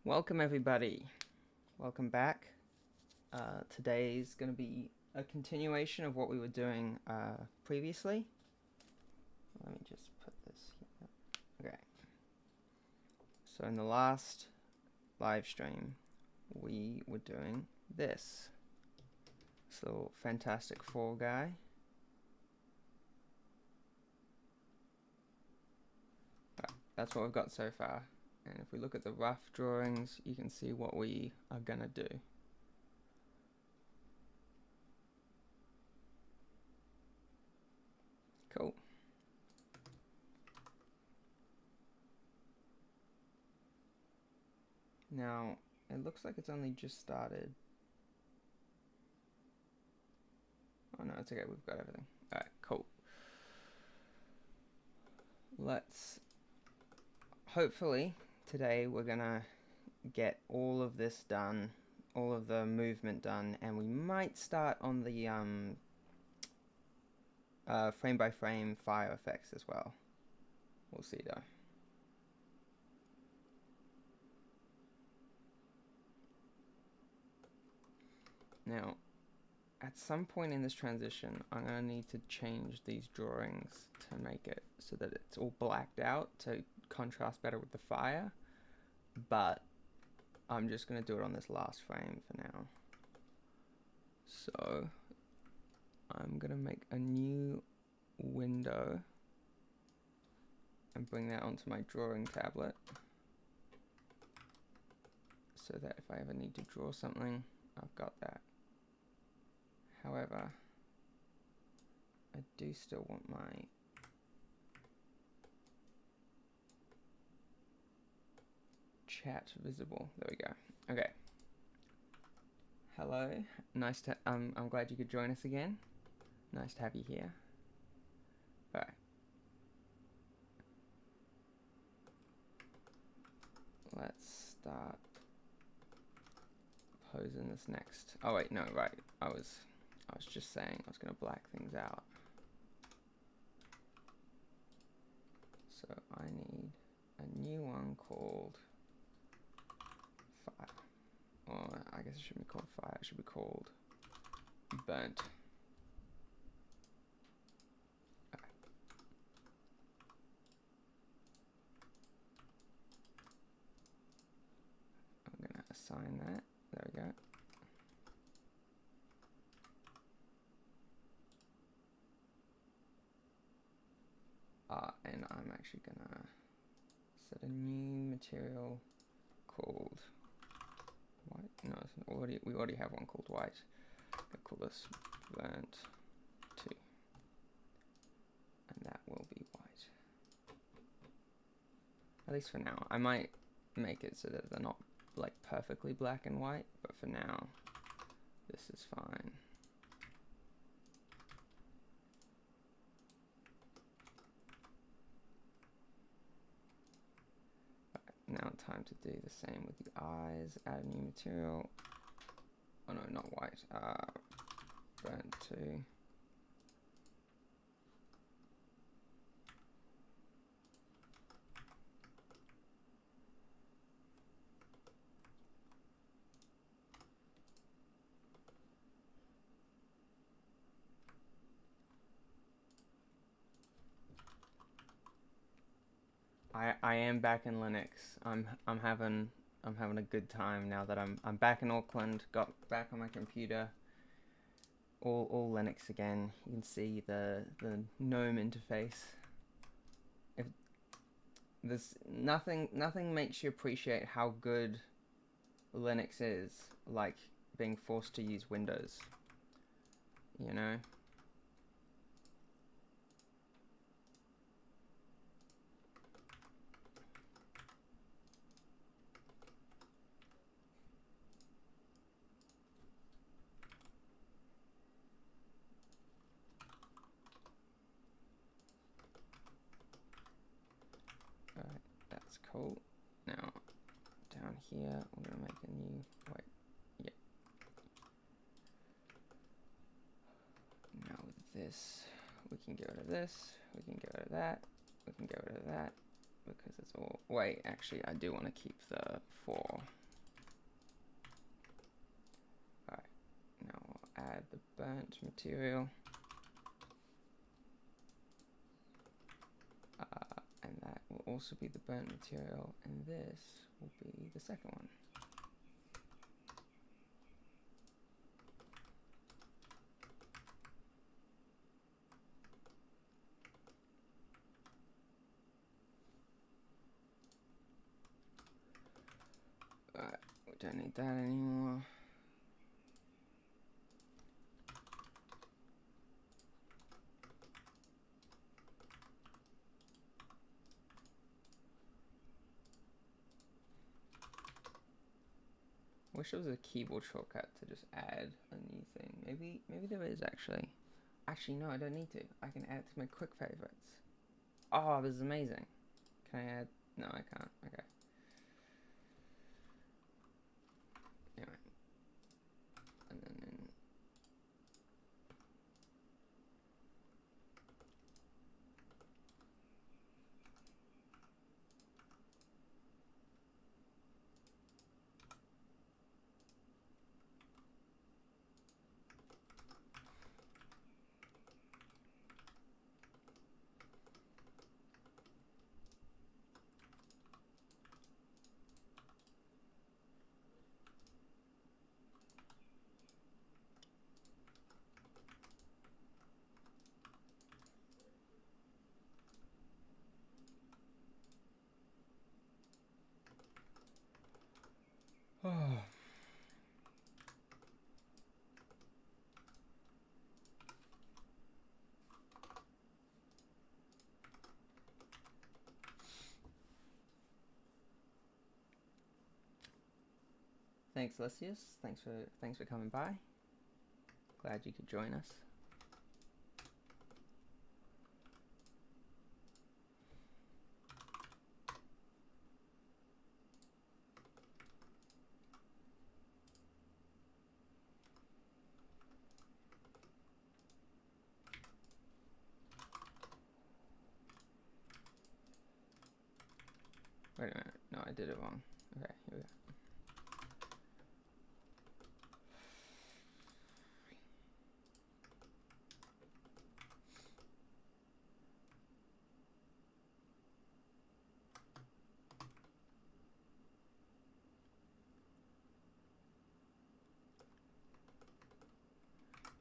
Welcome everybody. Welcome back. Today's going to be a continuation of what we were doing previously. Let me just put this here. Okay. So in the last live stream, we were doing this little Fantastic Four guy. That's what we've got so far. And if we look at the rough drawings, you can see what we are gonna do. Cool. Now, it looks like it's only just started. Oh no, it's okay, we've got everything. Alright, cool. Hopefully, today we're gonna get all of this done, all of the movement done, and we might start on the frame by frame fire effects as well. We'll see though. Now, at some point in this transition, I'm gonna need to change these drawings to make it so that it's all blacked out to contrast better with the fire, but I'm just gonna do it on this last frame for now. So I'm gonna make a new window and bring that onto my drawing tablet so that if I ever need to draw something, I've got that. However, I do still want my chat visible. There we go. Okay. Hello. Nice to I'm glad you could join us again. Nice to have you here. Alright. Let's start posing this next. Oh wait, no, right. I was just saying I was gonna black things out. So I need a new one called fire. Or I guess it shouldn't be called fire, it should be called burnt. Okay. I'm gonna assign that. There we go. And I'm actually gonna set a new material called white. No, we already have one called white. I'm gonna call this burnt 2, and that will be white. At least for now. I might make it so that they're not like perfectly black and white, but for now, this is fine. Now time to do the same with the eyes. Add a new material. Oh no, not white. Burnt 2. I am back in Linux. I'm having a good time now that I'm back in Auckland. Got back on my computer. All Linux again. You can see the GNOME interface. If there's nothing makes you appreciate how good Linux is like being forced to use Windows. You know? Alright, that's cool. Now, down here, we're gonna make a new, wait, yeah. Now with this, we can get rid of this, we can get rid of that, we can get rid of that, because it's all. Wait, actually, I do want to keep the 4. Alright, now I'll add the burnt material. And that will also be the burnt material, and this will be the second one. Alright, we don't need that anymore. Wish there was a keyboard shortcut to just add a new thing. Maybe there is actually. Actually, no, I don't need to. I can add it to my quick favorites. Oh, this is amazing. Can I add? No, I can't. Okay. Anyway. And then oh. Thanks, Lysius. Thanks for coming by. Glad you could join us. Wait a minute. No, I did it wrong. Okay, here we go.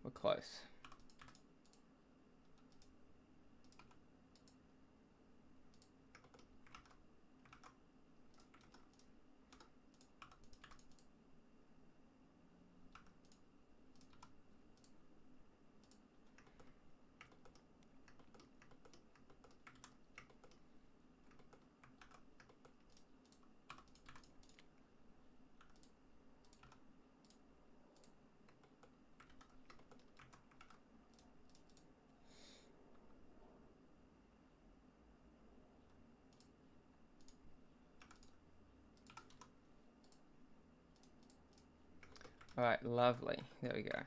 We're close. Alright, lovely. There we go.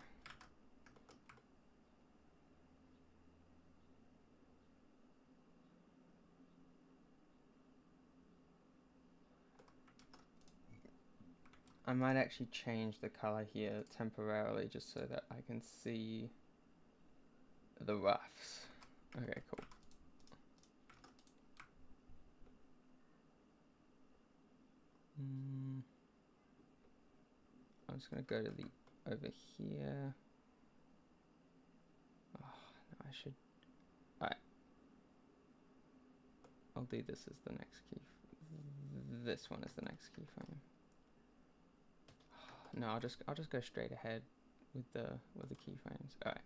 I might actually change the color here temporarily just so that I can see the roughs. Okay, cool. I'm just gonna go to the over here. Oh, no, I should. Alright. I'll do this as the next key. This one is the next keyframe. No, I'll just go straight ahead with the keyframes. All right.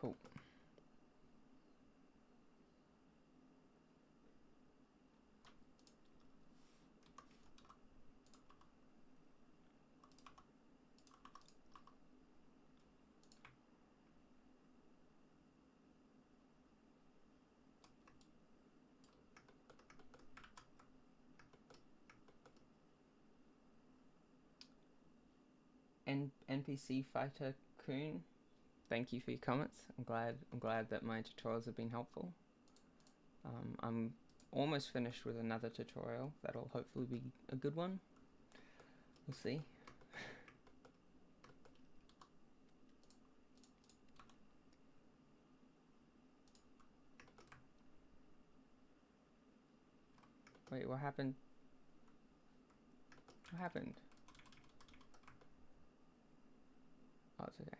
Cool. NPC Fighter Coon, thank you for your comments. I'm glad that my tutorials have been helpful. I'm almost finished with another tutorial that'll hopefully be a good one. We'll see. Wait, what happened? What happened? Oh, it's okay.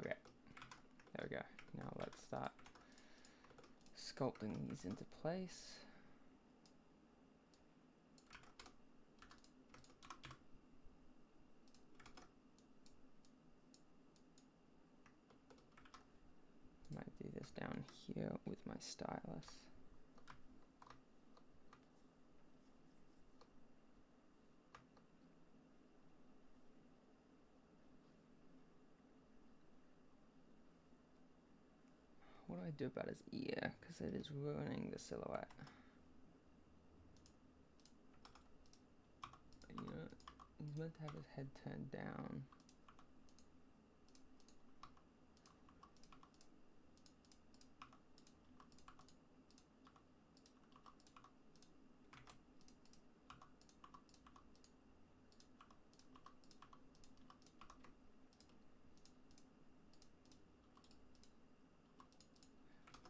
Okay, there we go. Now let's start sculpting these into place. Might do this down here with my stylus. What do I do about his ear? Because it is ruining the silhouette. You know, he's meant to have his head turned down.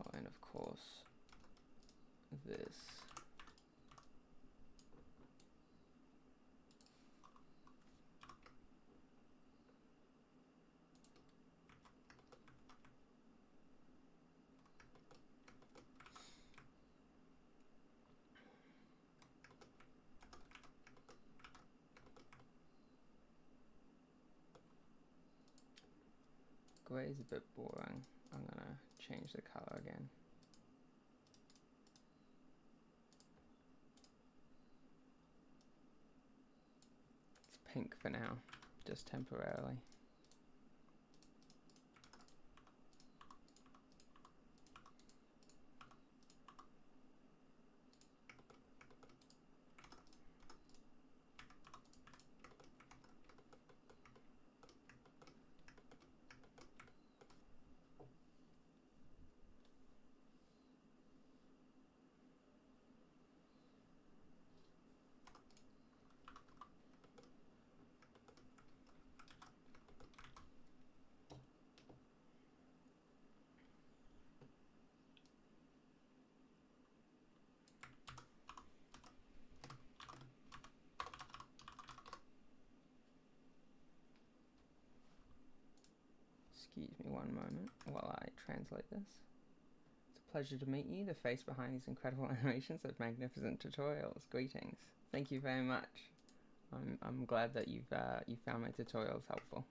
Oh, and of course, this. Gray is a bit boring. I'm gonna change the color again. It's pink for now, just temporarily. Excuse me one moment while I translate this. It's a pleasure to meet you, the face behind these incredible animations of magnificent tutorials. Greetings. Thank you very much. I'm glad that you found my tutorials helpful.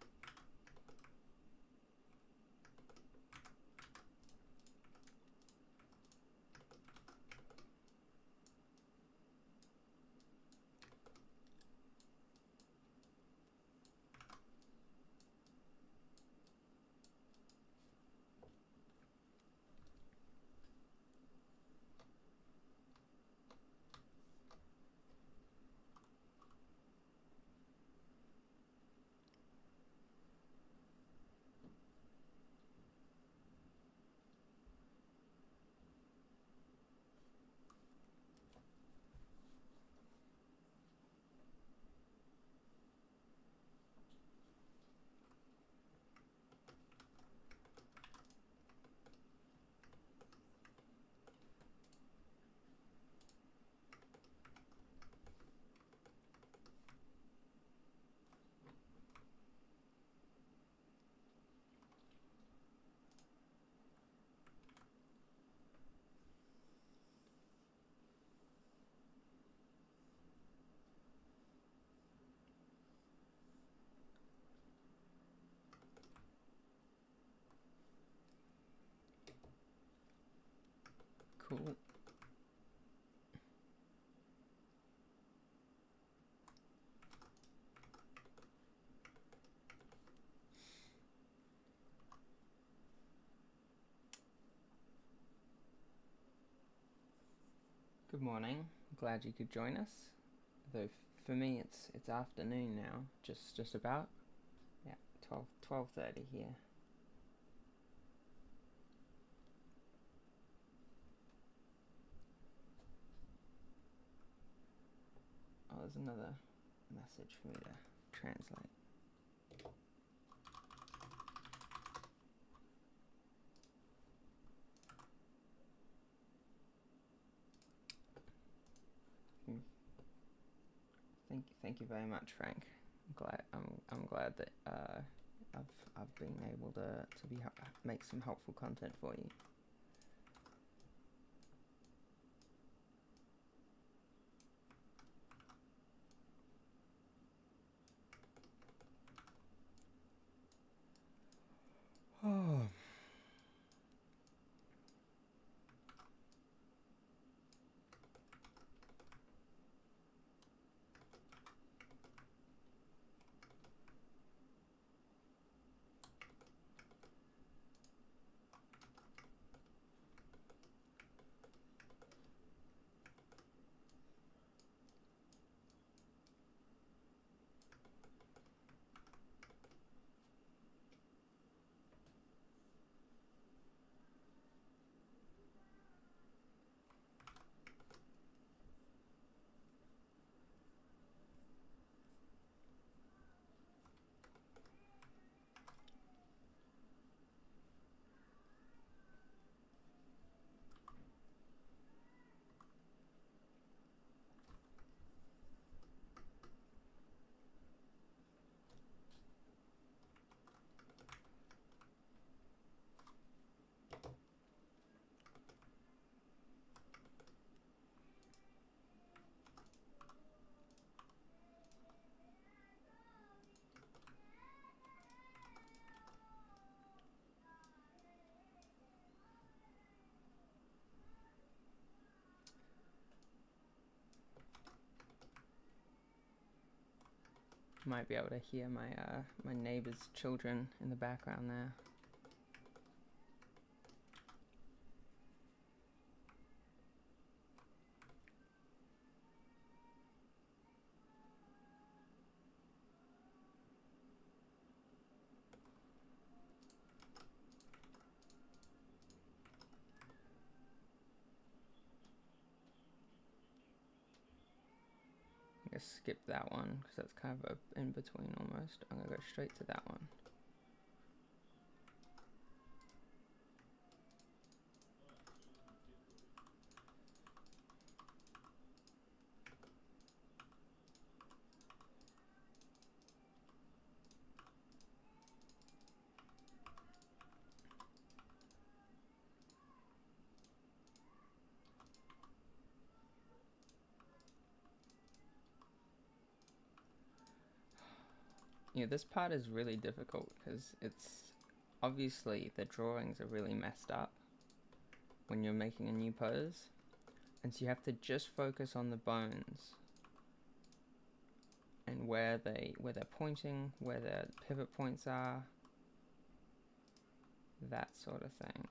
Cool. Good morning. Glad you could join us. Though for me it's afternoon now, just about. Yeah, 12:30 here. Oh, there's another message for me to translate. Thank you very much, Frank. I'm glad that I've been able to make some helpful content for you. Oh. Might be able to hear my neighbor's children in the background there. I'm gonna skip that one because that's kind of a in between almost. I'm gonna go straight to that one. Yeah, this part is really difficult because it's obviously the drawings are really messed up when you're making a new pose, and so you have to just focus on the bones and where they're pointing, where their pivot points are, that sort of thing.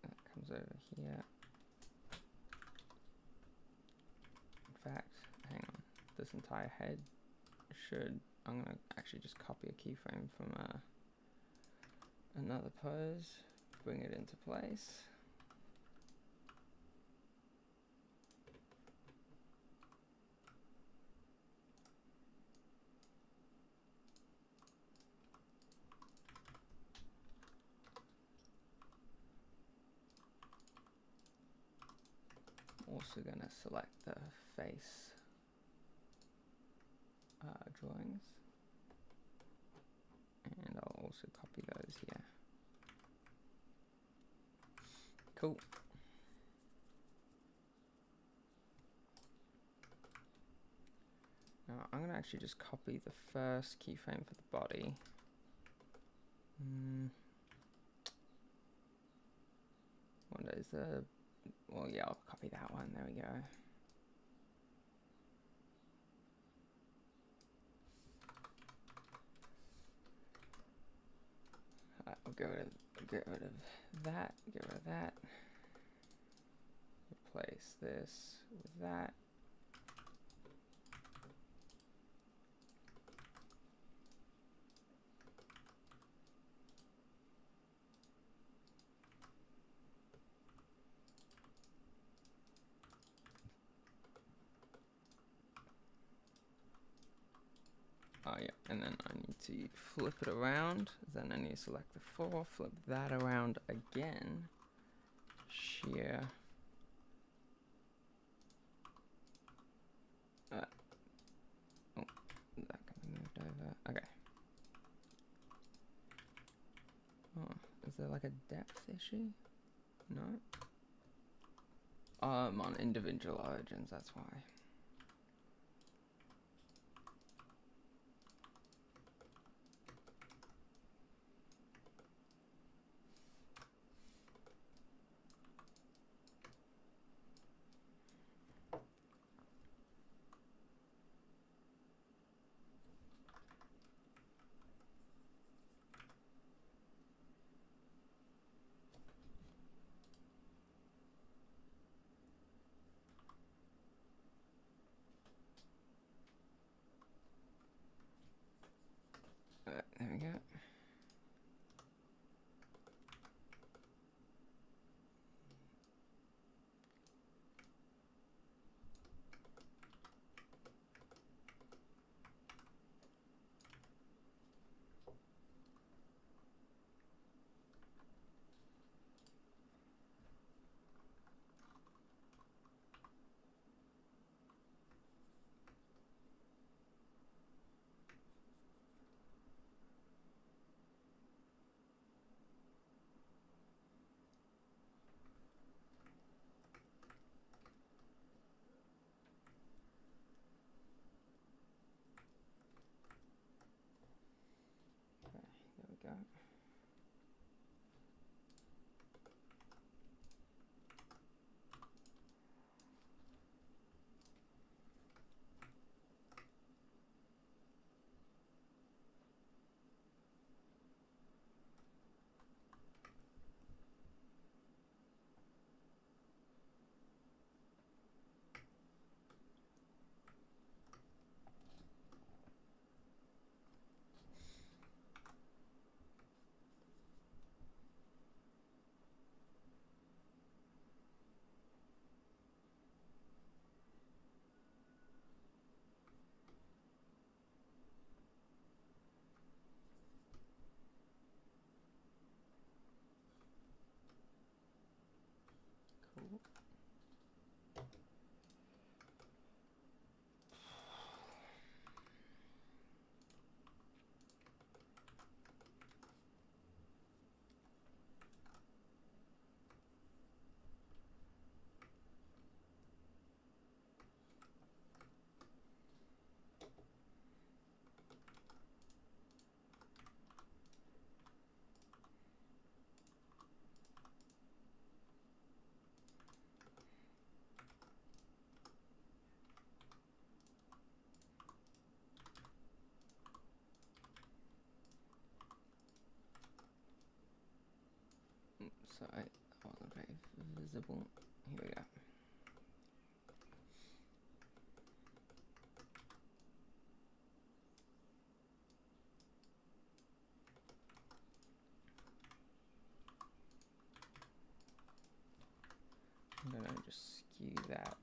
That comes over here. In fact, hang on, this entire head should, I'm gonna actually just copy a keyframe from another pose, bring it into place. Also gonna select the face drawings, and I'll also copy those here. Cool. Now I'm going to actually just copy the first keyframe for the body. What is the... Well, yeah, I'll copy that one. There we go. I'll get rid of that, get rid of that. Replace this with that. Oh yeah, and then I need to flip it around. Then I need to select the 4, flip that around again. Shear. Oh, that can be moved over. Okay. Oh, is there like a depth issue? No. I'm on individual origins, that's why. There we go. Okay, there we go. Cool. Sorry, that wasn't very visible. Here we go. I'm gonna just skew that.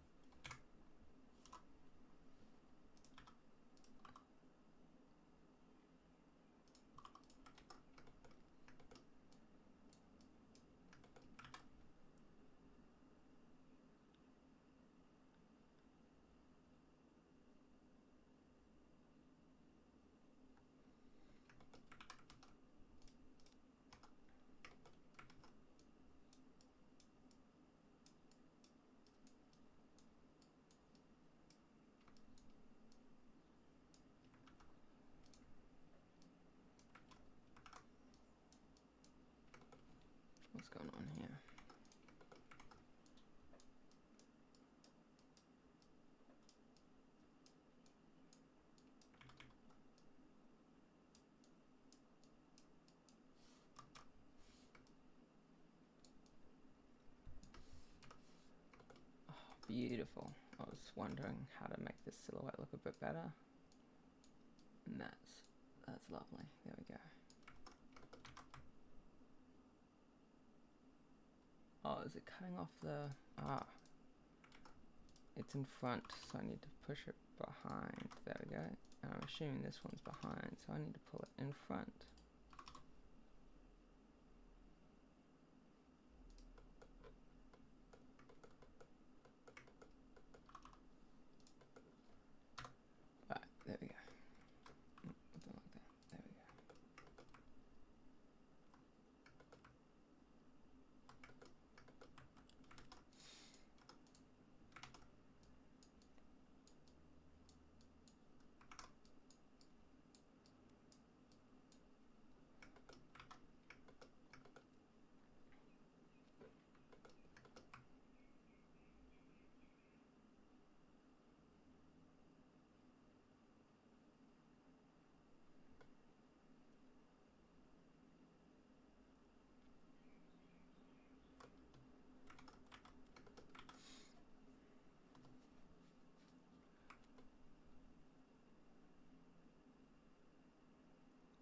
what's going on here? Oh, beautiful. I was wondering how to make this silhouette look a bit better. And that's lovely. There we go. Oh, is it cutting off the... Ah. It's in front, so I need to push it behind. There we go. And I'm assuming this one's behind, so I need to pull it in front. Right, there we go. Something like that. There we go.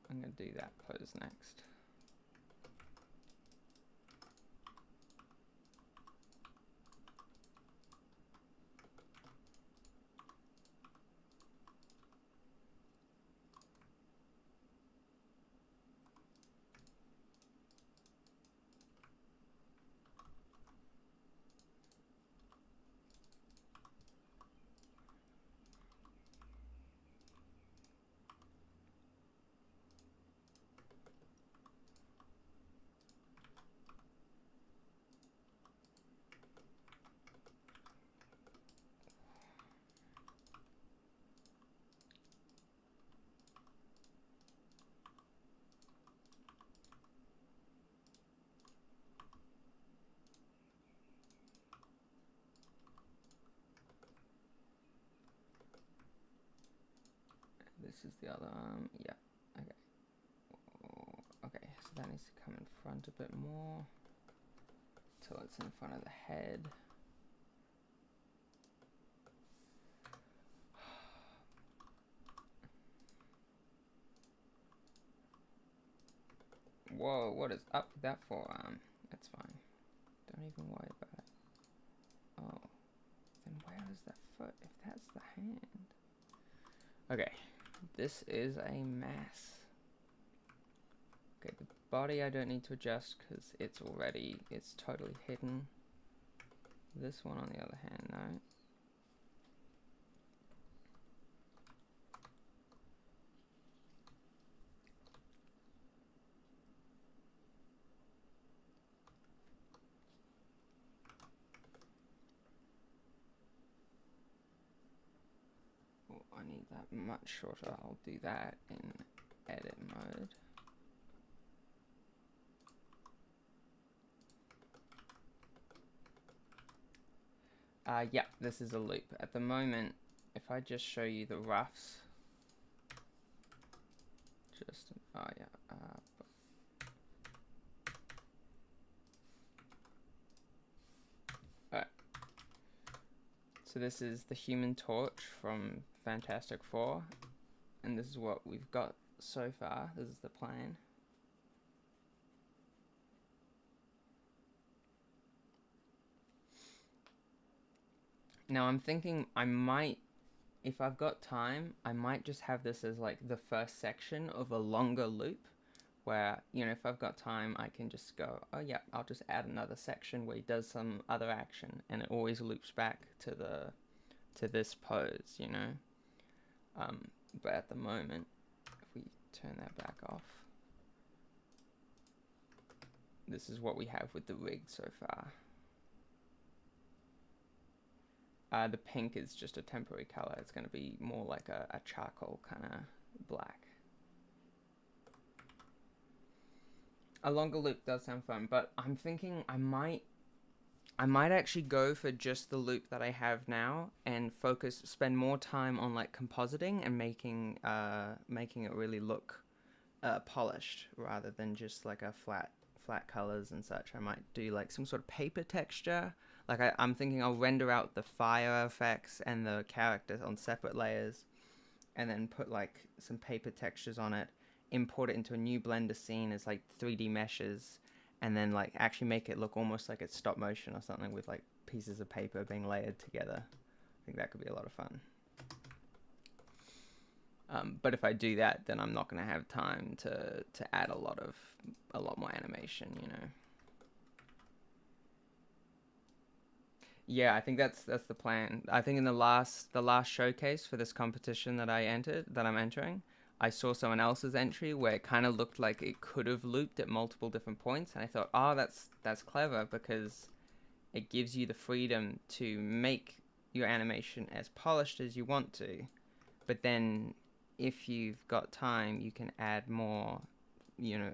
I'm going to do that pose next. This is the other arm. Yeah. Okay. Okay, so that needs to come in front a bit more till it's in front of the head. Whoa, what is up with that forearm? That's fine. Don't even worry about it. Oh, then where is that foot if that's the hand? Okay, this is a mess. Okay, the body I don't need to adjust because it's totally hidden. This one on the other hand, no. Oh, I need that much shorter. I'll do that in edit mode. Yeah, this is a loop. At the moment, if I just show you the roughs, oh yeah, alright. So this is the Human Torch from Fantastic Four, and this is what we've got so far. This is the plan. Now I'm thinking I might, if I've got time, I might just have this as like the first section of a longer loop where, you know, if I've got time, I can just go, oh yeah, I'll just add another section where he does some other action, and it always loops back to this pose, you know. But at the moment, if we turn that back off, this is what we have with the rig so far. The pink is just a temporary color. It's going to be more like a charcoal kind of black. A longer loop does sound fun, but I'm thinking I might actually go for just the loop that I have now and spend more time on like compositing and making it really look polished rather than just like a flat colors and such. I might do like some sort of paper texture. Like I'm thinking I'll render out the fire effects and the characters on separate layers, and then put like some paper textures on it, import it into a new Blender scene as like 3D meshes, and then like actually make it look almost like it's stop motion or something with like pieces of paper being layered together. I think that could be a lot of fun. But if I do that, then I'm not going to have time to add a lot more animation, you know. Yeah, I think that's the plan. I think in the last showcase for this competition that I'm entering, I saw someone else's entry where it kind of looked like it could have looped at multiple different points, and I thought, oh, that's clever because it gives you the freedom to make your animation as polished as you want to, but then if you've got time, you can add more,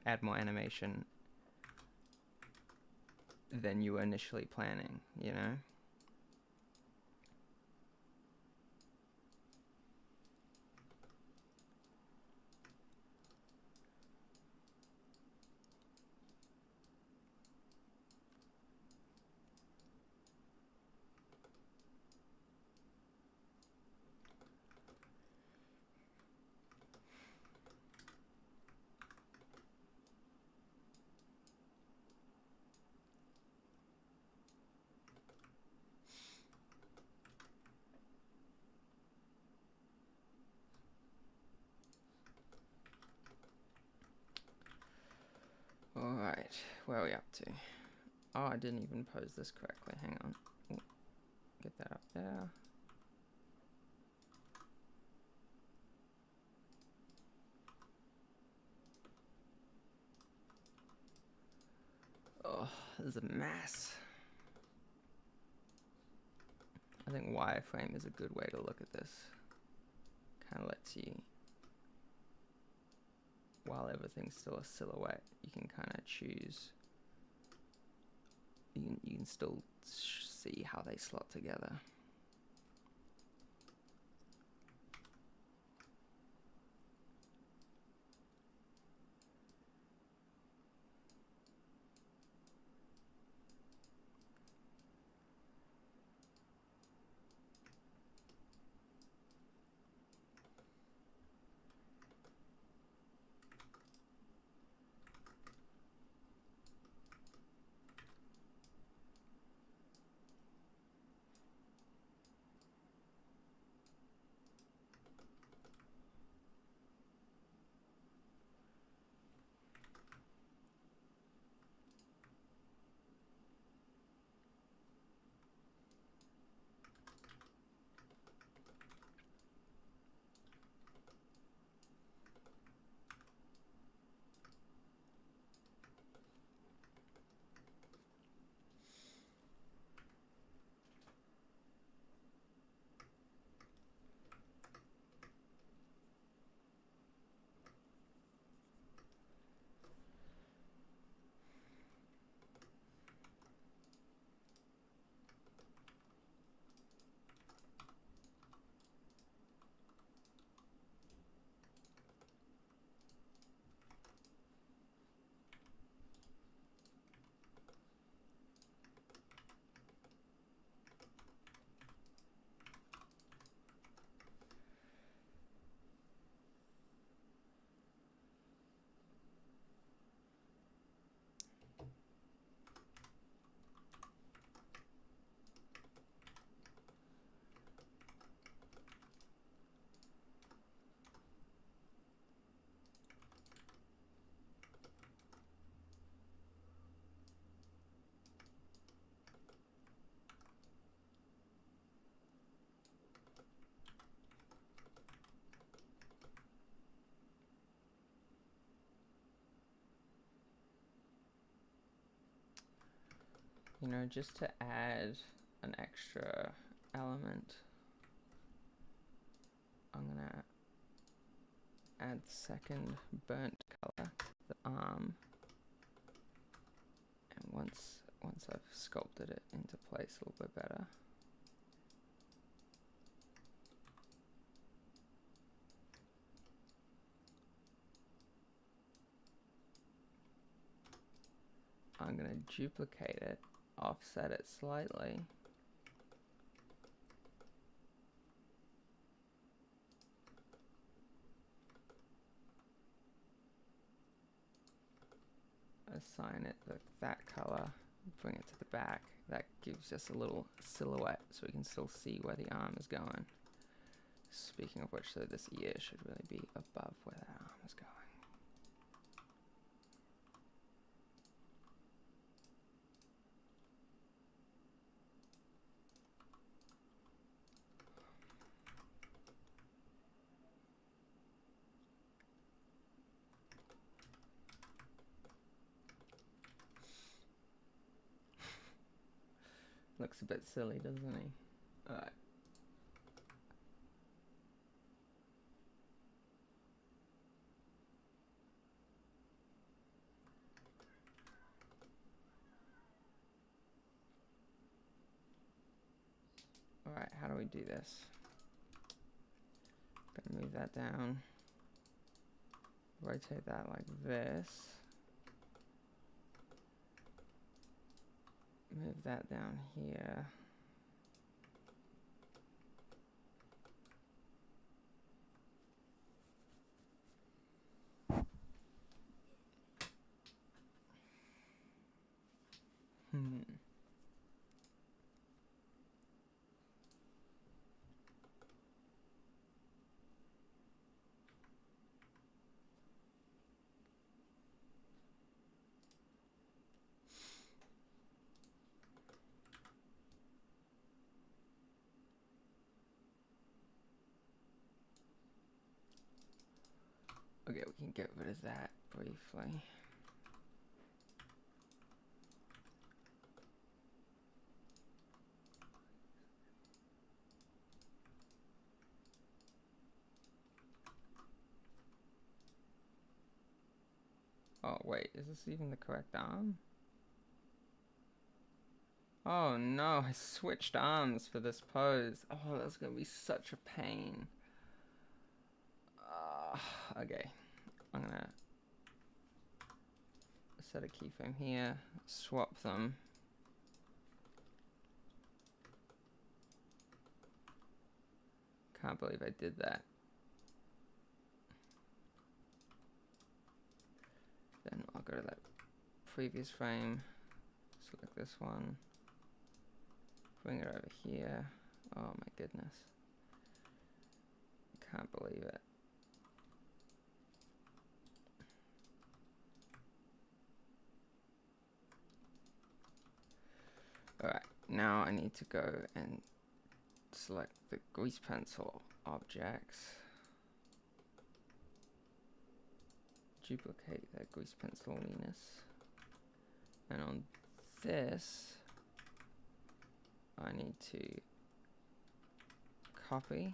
add more animation than you were initially planning, you know? Alright, where are we up to? Oh, I didn't even pose this correctly. Hang on. Ooh, get that up there. Oh, this is a mess. I think wireframe is a good way to look at this. Kind of lets you, while everything's still a silhouette, you can kind of choose. You can still see how they slot together. You know, just to add an extra element, I'm gonna add second burnt color to the arm. once I've sculpted it into place a little bit better. I'm going to duplicate it, offset it slightly. Assign it that color, bring it to the back. That gives us a little silhouette so we can still see where the arm is going. Speaking of which, so this ear should really be above where that arm is going. Looks a bit silly, doesn't he? Alright. Alright, how do we do this? Gonna move that down. Rotate that like this. Move that down here. Okay, we can get rid of that briefly. Oh wait, is this even the correct arm? Oh no, I switched arms for this pose. Oh, that's gonna be such a pain. Okay, I'm gonna set a keyframe here, swap them. Can't believe I did that. Then I'll go to that previous frame, select this one, bring it over here. Oh my goodness. Can't believe it. Alright, now I need to go and select the grease pencil objects. Duplicate that grease penciliness. And on this, I need to copy.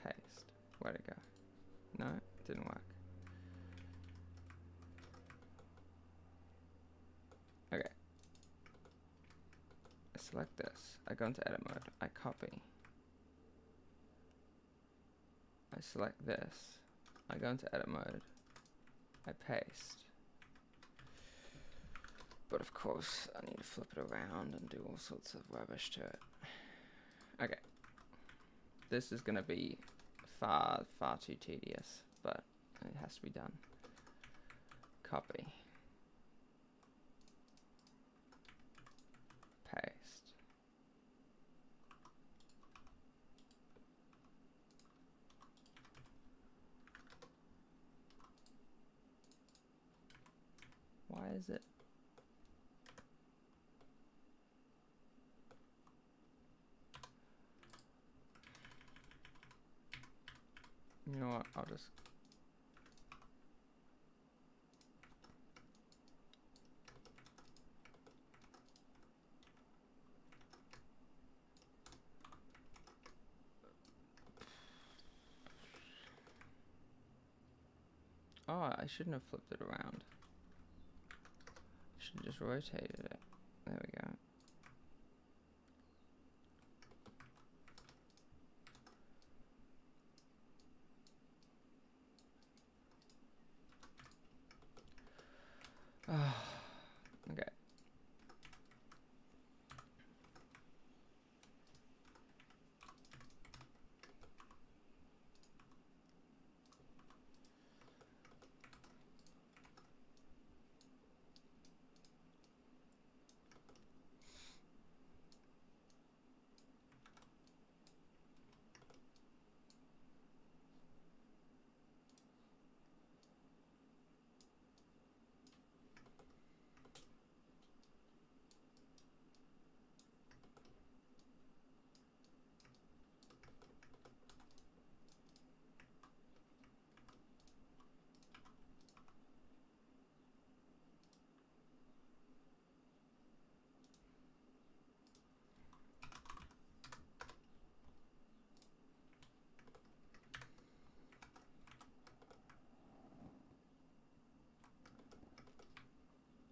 Paste. Where'd it go? No, it didn't work. Okay. I select this. I go into edit mode. I copy. I select this. I go into edit mode. I paste. But of course, I need to flip it around and do all sorts of rubbish to it. Okay. This is going to be far too tedious, but it has to be done. Copy. Paste. Why is it? You know what? I'll just... Oh, I shouldn't have flipped it around. I should have just rotated it. There we go. Oh, okay.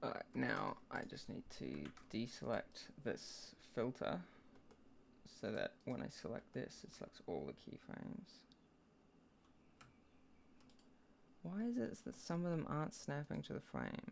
Alright, now I just need to deselect this filter so that when I select this, it selects all the keyframes. Why is it that some of them aren't snapping to the frame?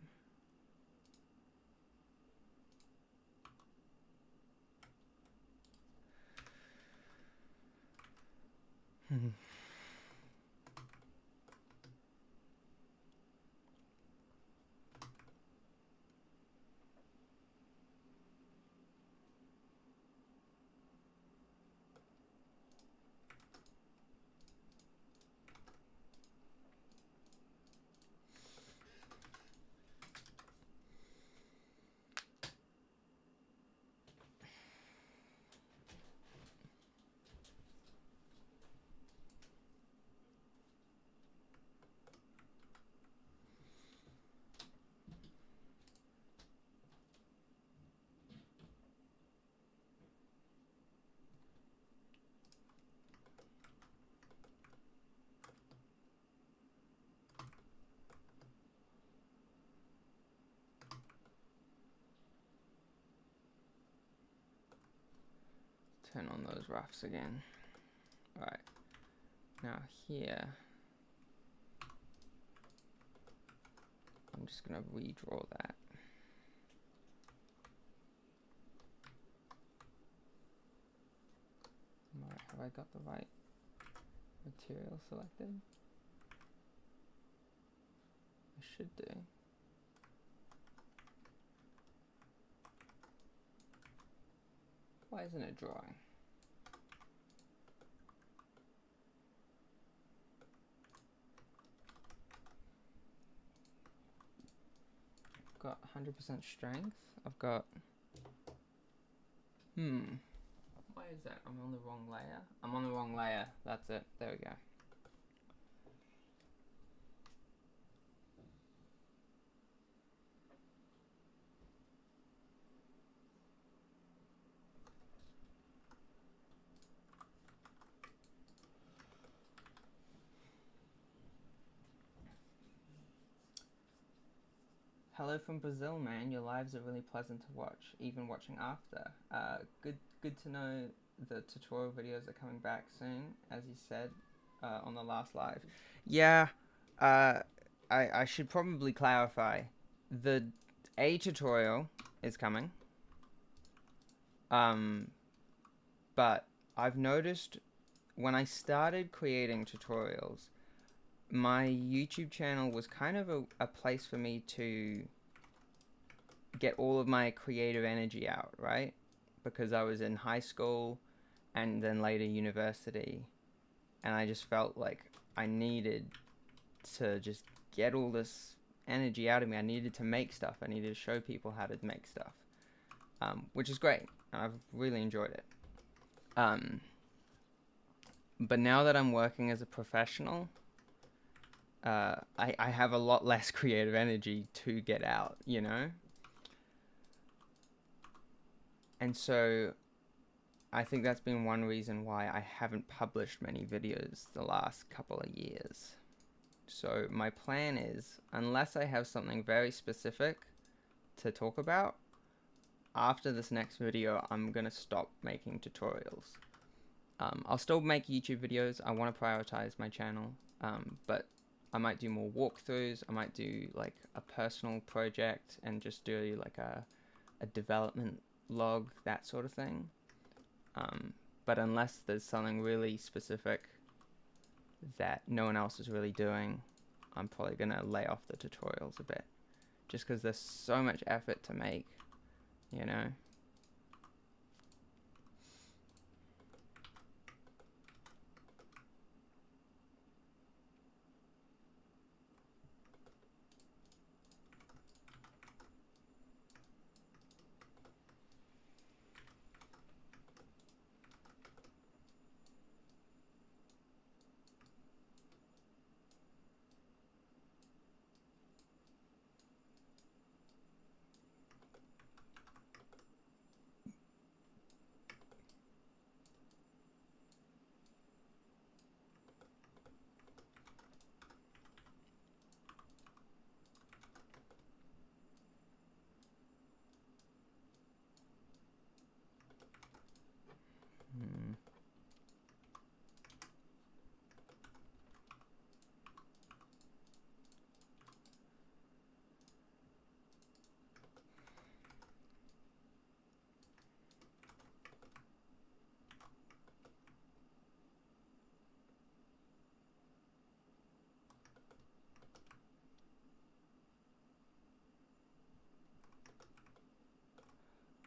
Turn on those roughs again. Alright, now here, I'm just going to redraw that. Alright, have I got the right material selected? I should do. Why isn't it drawing? I've got 100% strength. I've got... Why is that? I'm on the wrong layer. I'm on the wrong layer. That's it. There we go. Hello from Brazil, man. Your lives are really pleasant to watch, even watching after. Good to know the tutorial videos are coming back soon, as you said on the last live. Yeah, I should probably clarify. The A tutorial is coming. But I've noticed when I started creating tutorials, my YouTube channel was kind of a place for me to get all of my creative energy out, right? Because I was in high school and then later university, and I just felt like I needed to just get all this energy out of me. I needed to make stuff. I needed to show people how to make stuff, which is great. I've really enjoyed it. But now that I'm working as a professional, I have a lot less creative energy to get out, you know? And so I think that's been one reason why I haven't published many videos the last couple of years. So my plan is, unless I have something very specific to talk about, after this next video, I'm gonna stop making tutorials. I'll still make YouTube videos. I want to prioritize my channel, but I might do more walkthroughs. I might do like a personal project and just do like a development log, that sort of thing. But unless there's something really specific that no one else is really doing, I'm probably gonna lay off the tutorials a bit, just because there's so much effort to make, you know.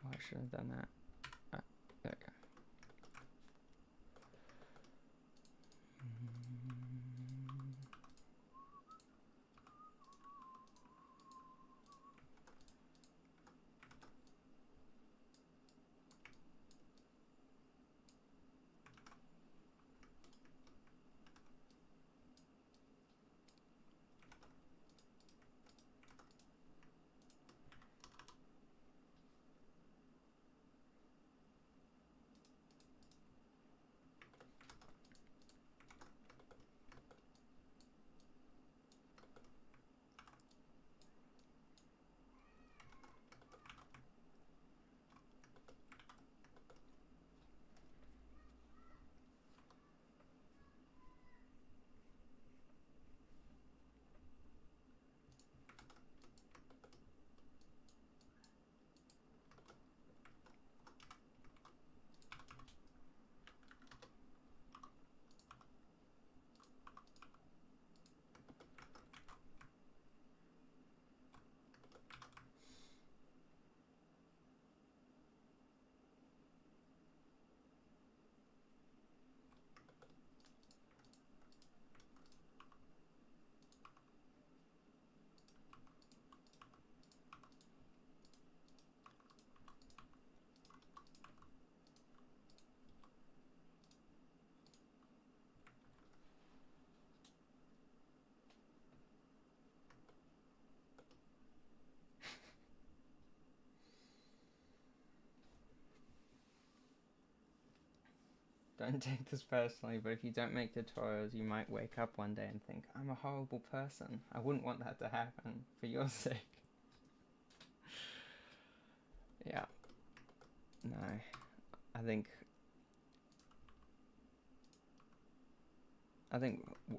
Oh, I should have done that. There we go. Don't take this personally, but if you don't make tutorials, you might wake up one day and think, I'm a horrible person. I wouldn't want that to happen, for your sake. Yeah. No. I think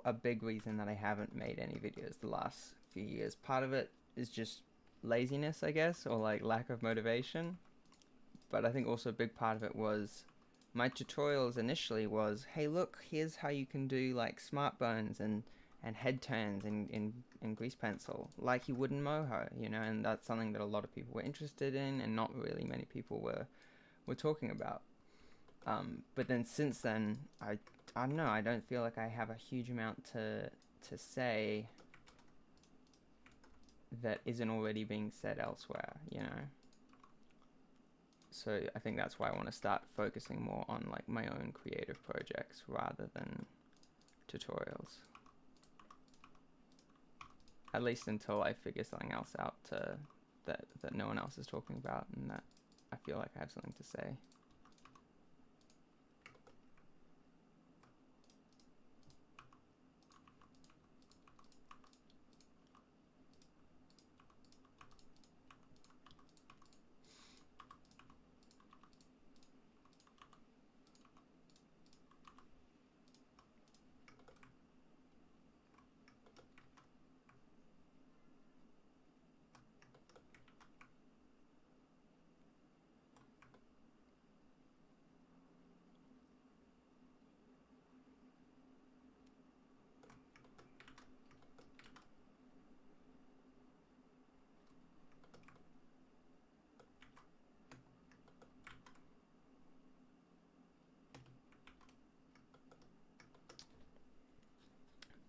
a big reason that I haven't made any videos the last few years, part of it is just laziness, I guess, or like lack of motivation. But I think also a big part of it was my tutorials initially was, hey look, here's how you can do like smart bones and head turns in grease pencil like you would in Moho, you know, and that's something that a lot of people were interested in and not really many people were talking about. But then since then, I don't know, I don't feel like I have a huge amount to say that isn't already being said elsewhere, you know. So I think that's why I want to start focusing more on like my own creative projects rather than tutorials. At least until I figure something else out that no one else is talking about and that I feel like I have something to say.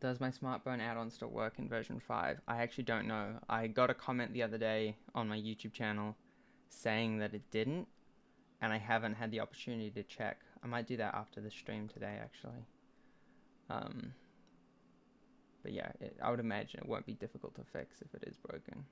Does my smartphone add-on still work in version 5? I actually don't know. I got a comment the other day on my YouTube channel saying that it didn't, and I haven't had the opportunity to check. I might do that after the stream today, actually. But yeah, I would imagine it won't be difficult to fix if it is broken.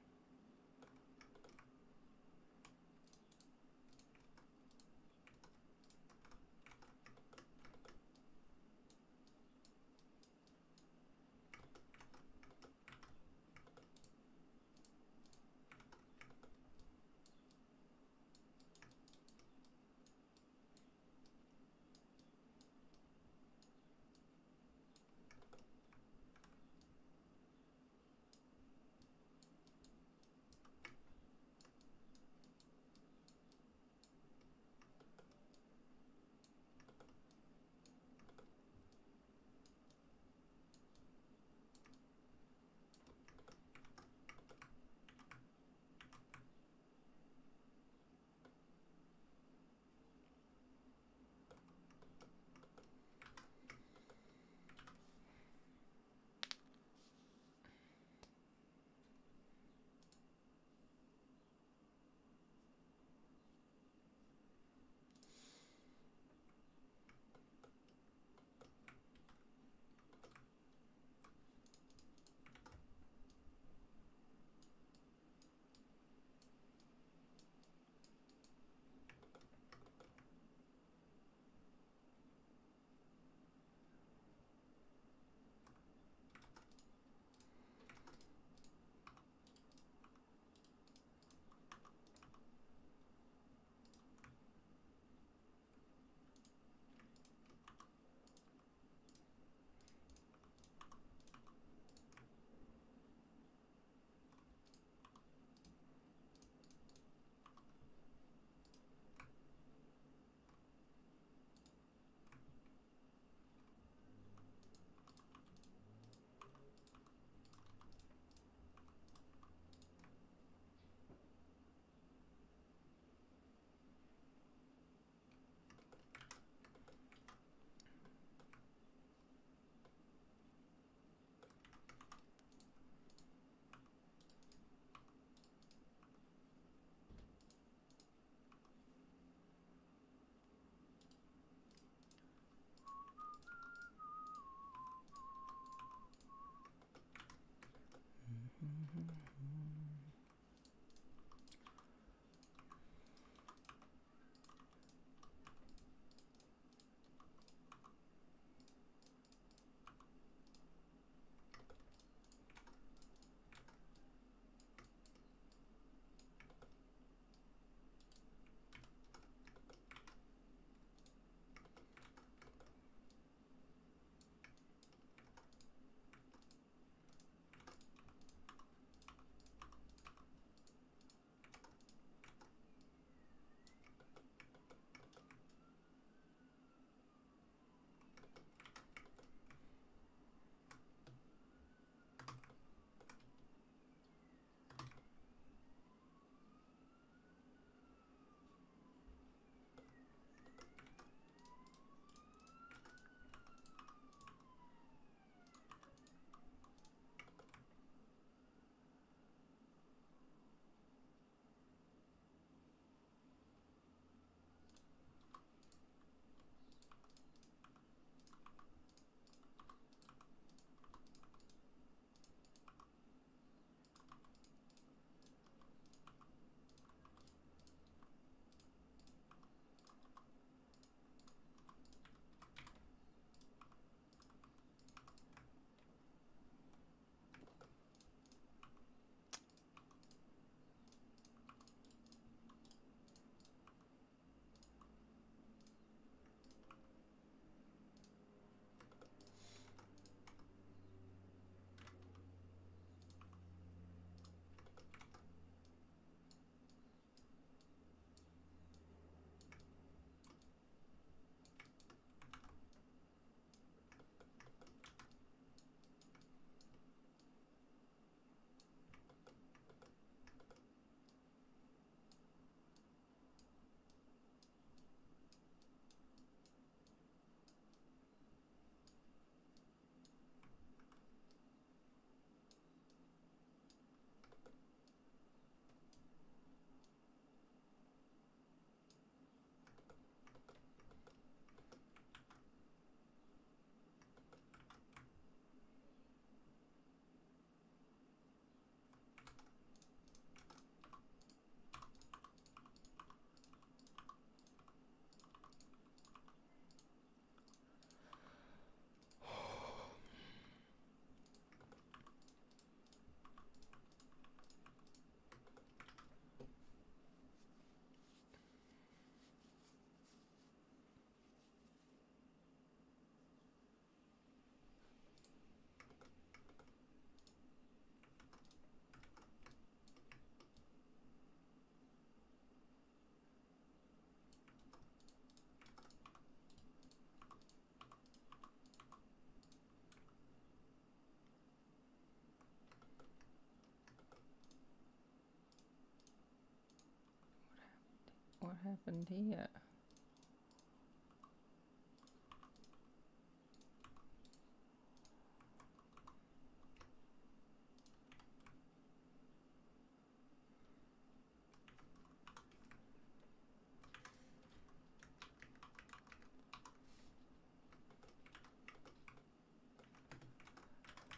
What happened here?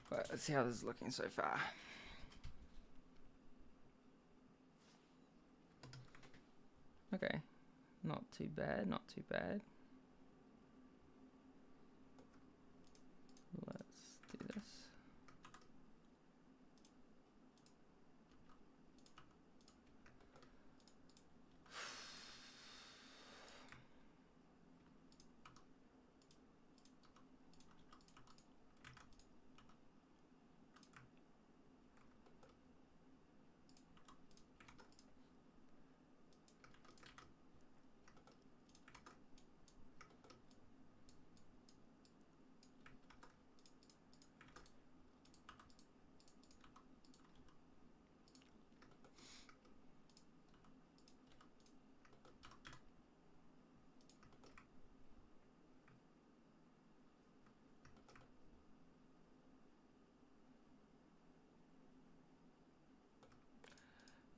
But let's see how this is looking so far. Okay, not too bad, not too bad. Let's do this.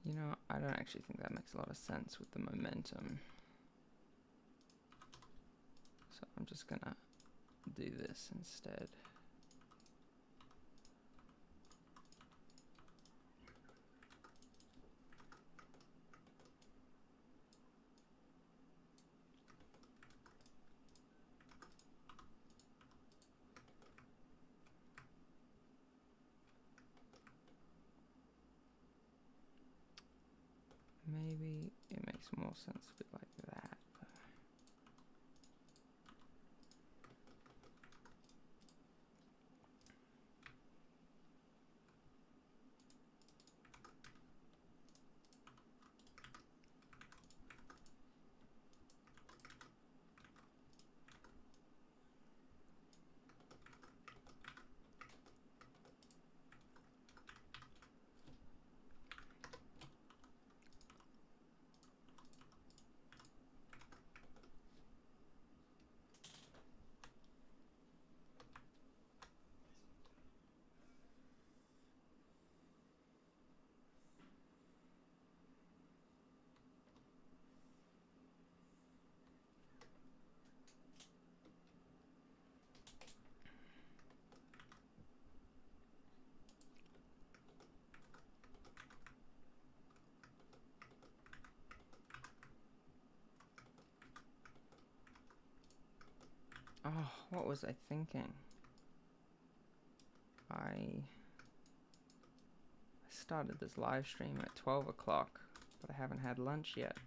You know, I don't actually think that makes a lot of sense with the momentum. So I'm just gonna do this instead. Maybe it makes more sense a bit like that. Oh, what was I thinking? I started this live stream at 12 o'clock, but I haven't had lunch yet.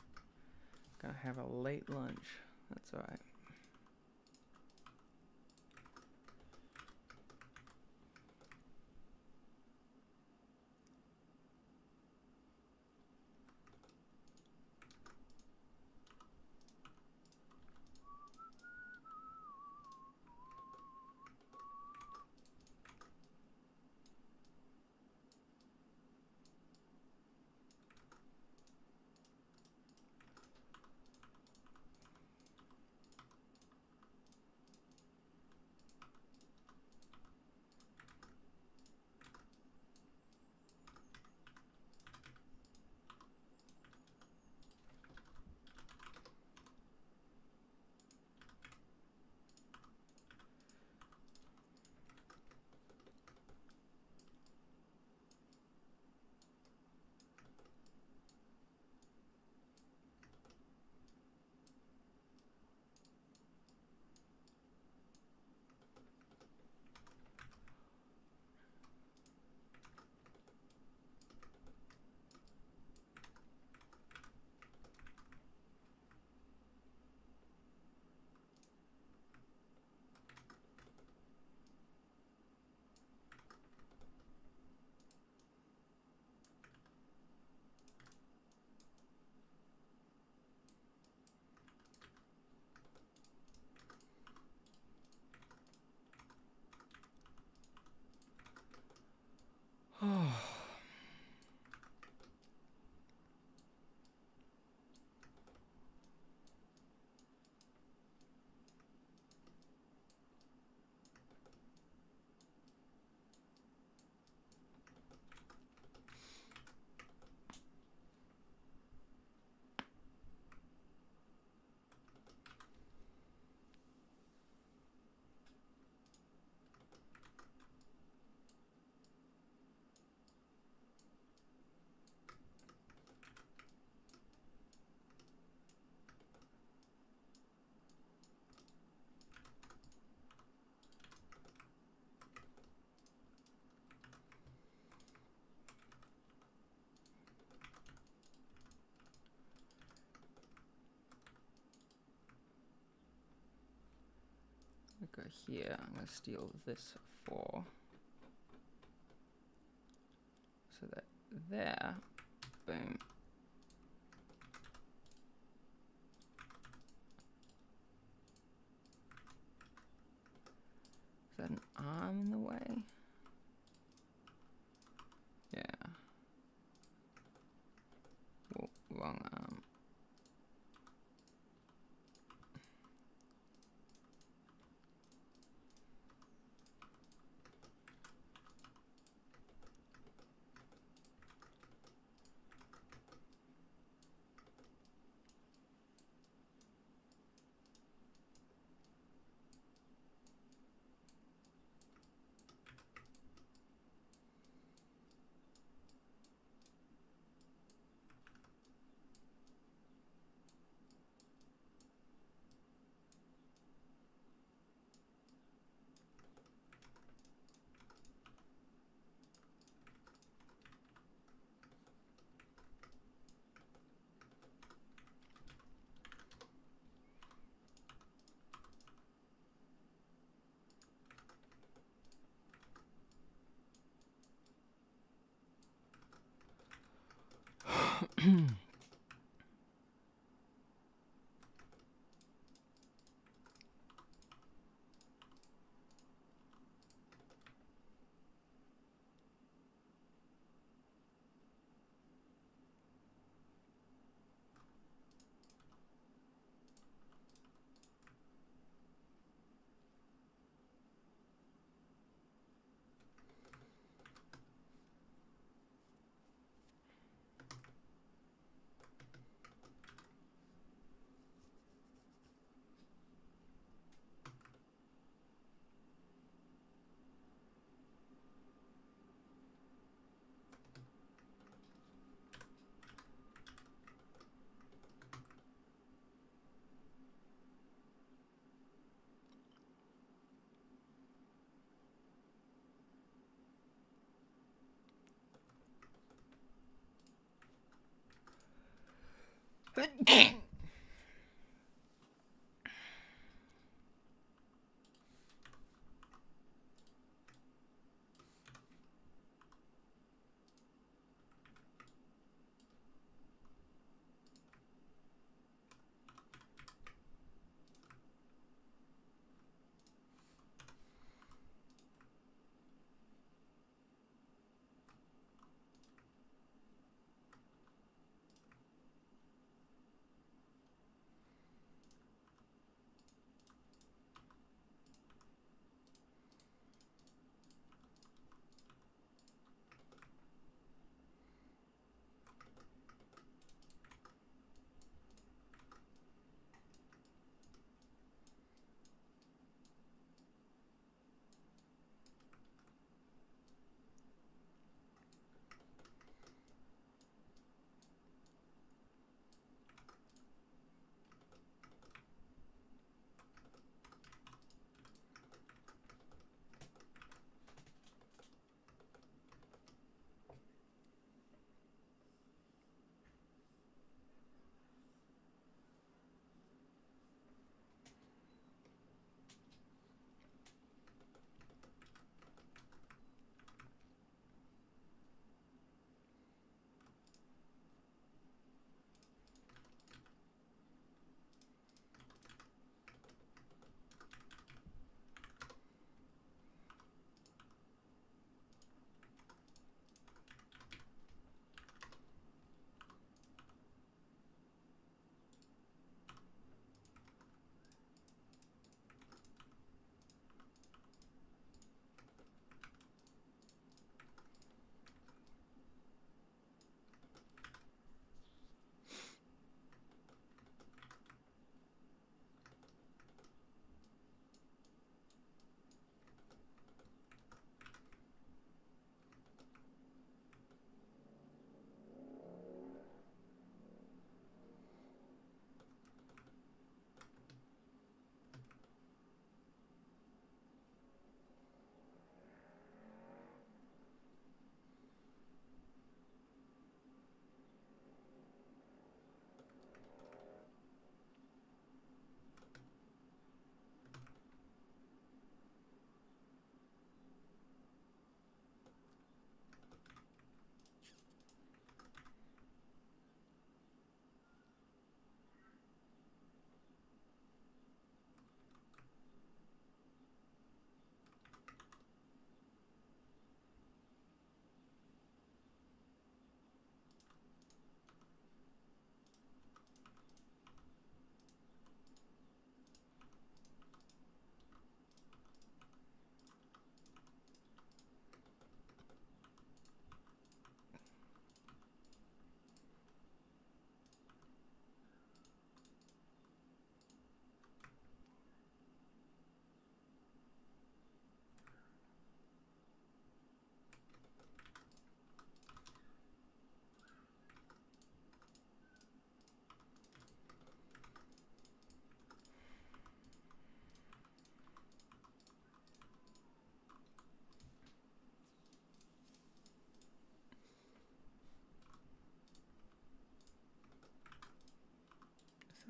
Gonna have a late lunch. That's alright. go here. I'm going to steal this 4. So that there, boom. Is that an arm in the way? Yeah. Whoa, wrong arm.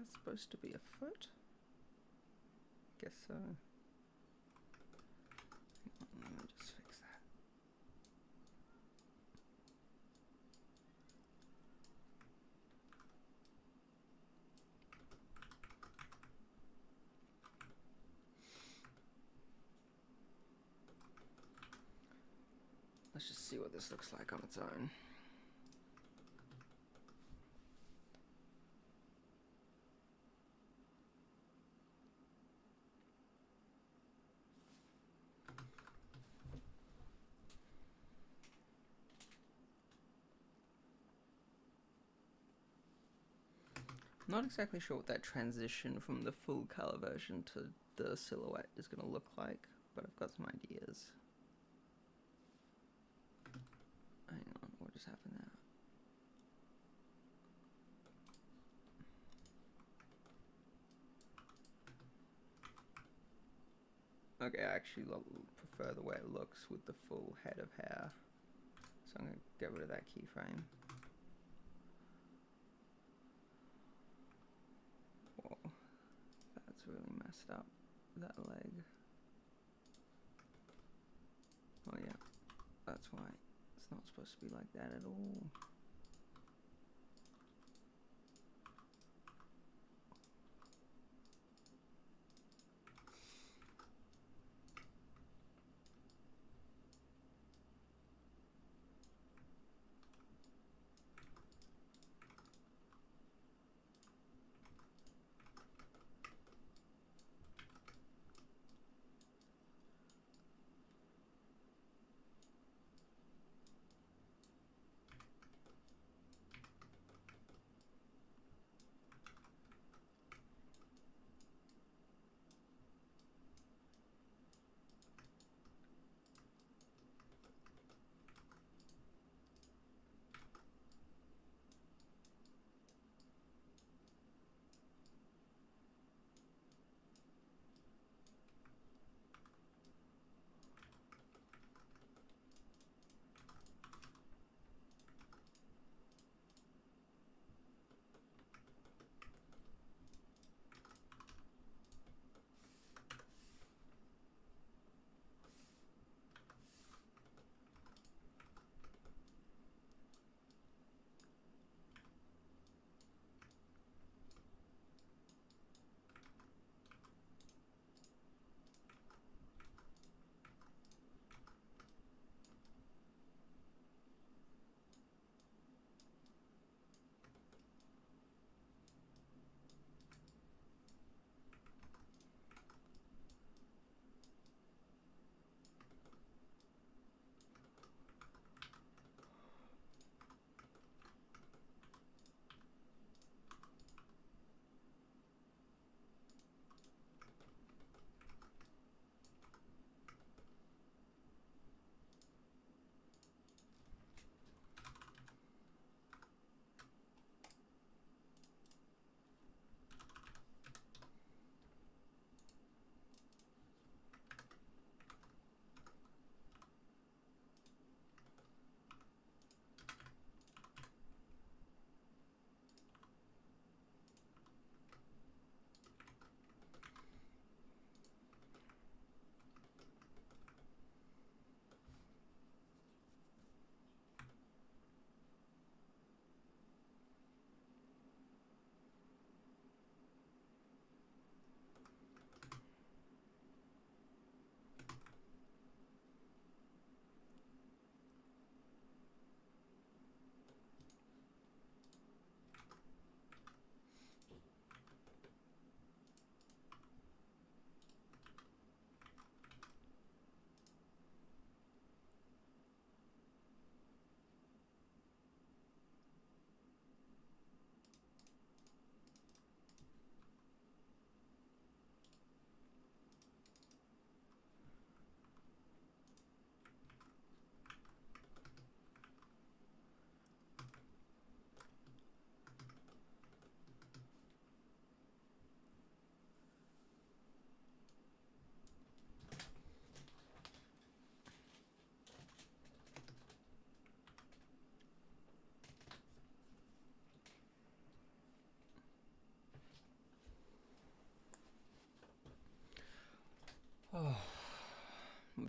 that supposed to be a foot? Guess so. Let me just fix that. Let's just see what this looks like on its own. Not exactly sure what that transition from the full color version to the silhouette is going to look like, but I've got some ideas. Hang on, what just happened there? Okay, I actually prefer the way it looks with the full head of hair. So I'm going to get rid of that keyframe. Whoa, that's really messed up, that leg. Oh yeah, that's why. It's not supposed to be like that at all.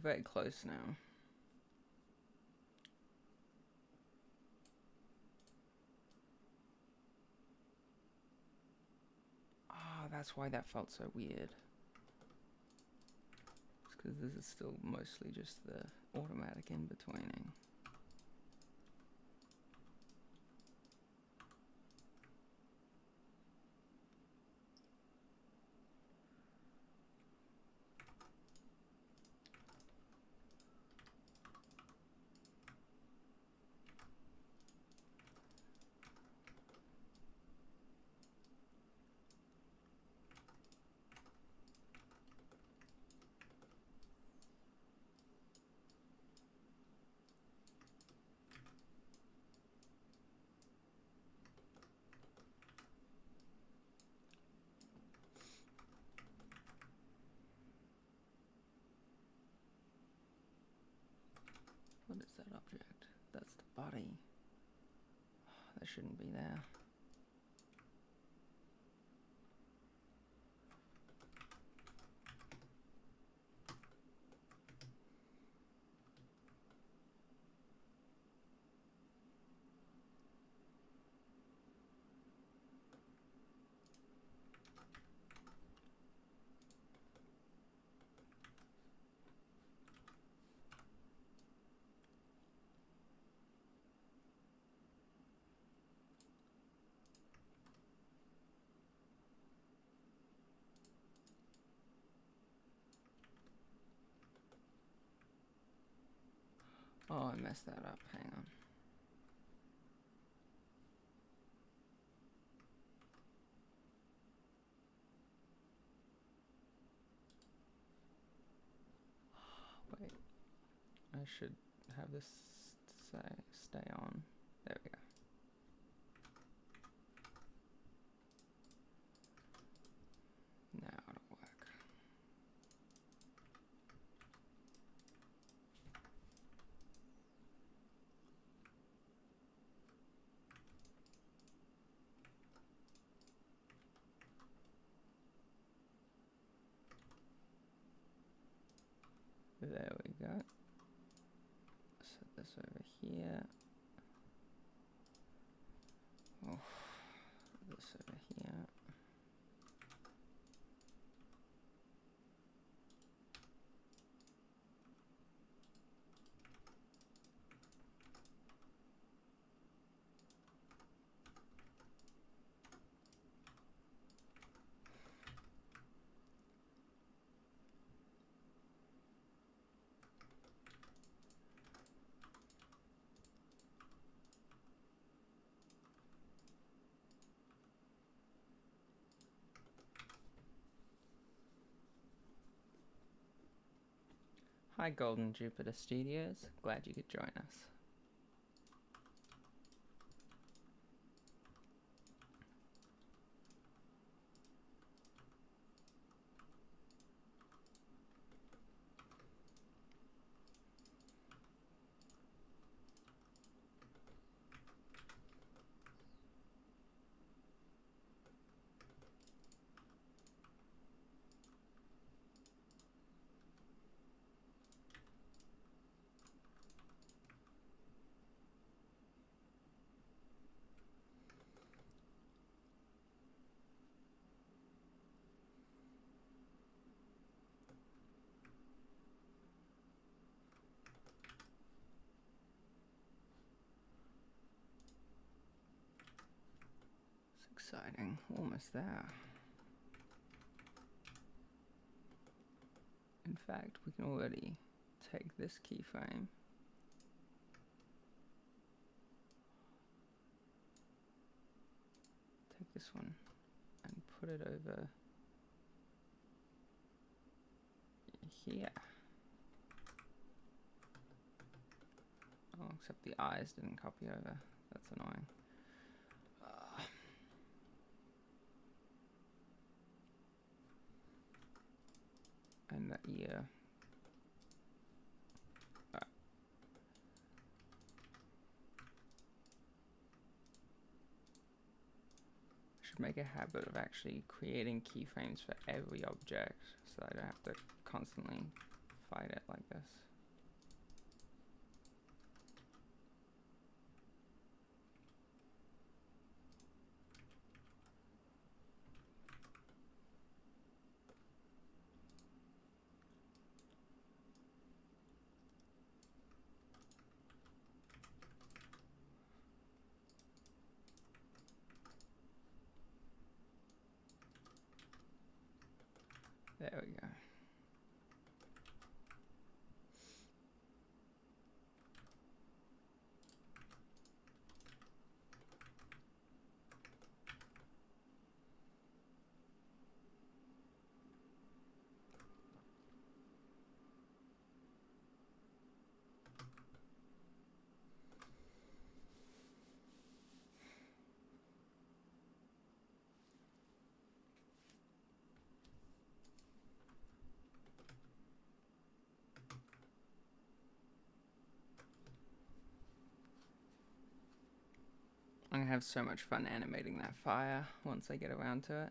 very close now. Ah, that's why that felt so weird. It's because this is still mostly just the automatic in-betweening. What is that object? That's the body. That shouldn't be there. Oh, I messed that up. Hang on. Wait. I should have this stay on. There we go. Now it'll work. There we go. Set this over here. Oh, this over here. Hi Golden Jupiter Studios, glad you could join us. Exciting, almost there. In fact, we can already take this keyframe take this one and put it over here. Oh, except the eyes didn't copy over. That's annoying. And the ear. Should make a habit of actually creating keyframes for every object so I don't have to constantly fight it like this. There we go. I'm gonna have so much fun animating that fire once I get around to it.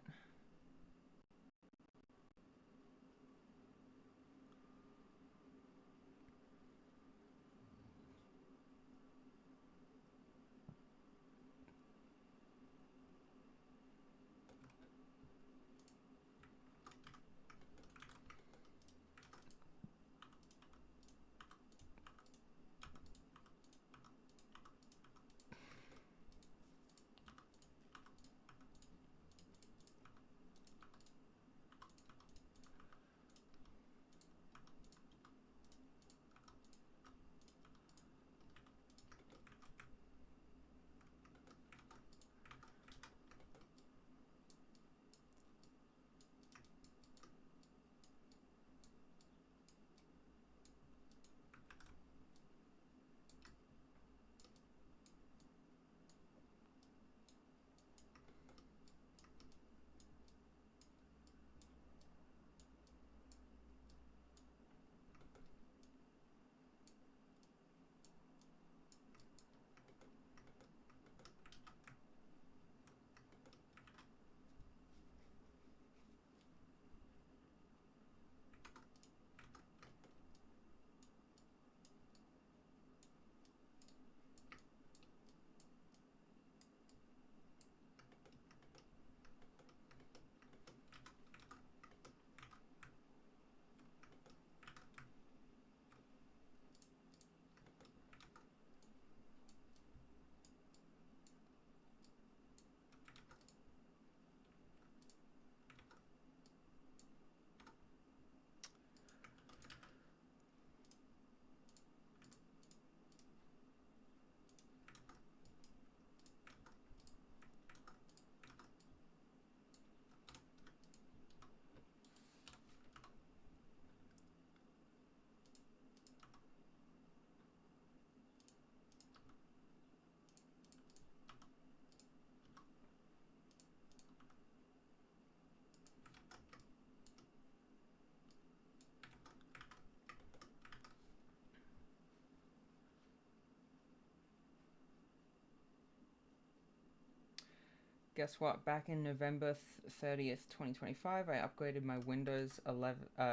Guess what? Back in November 30th, 2025, I upgraded my Windows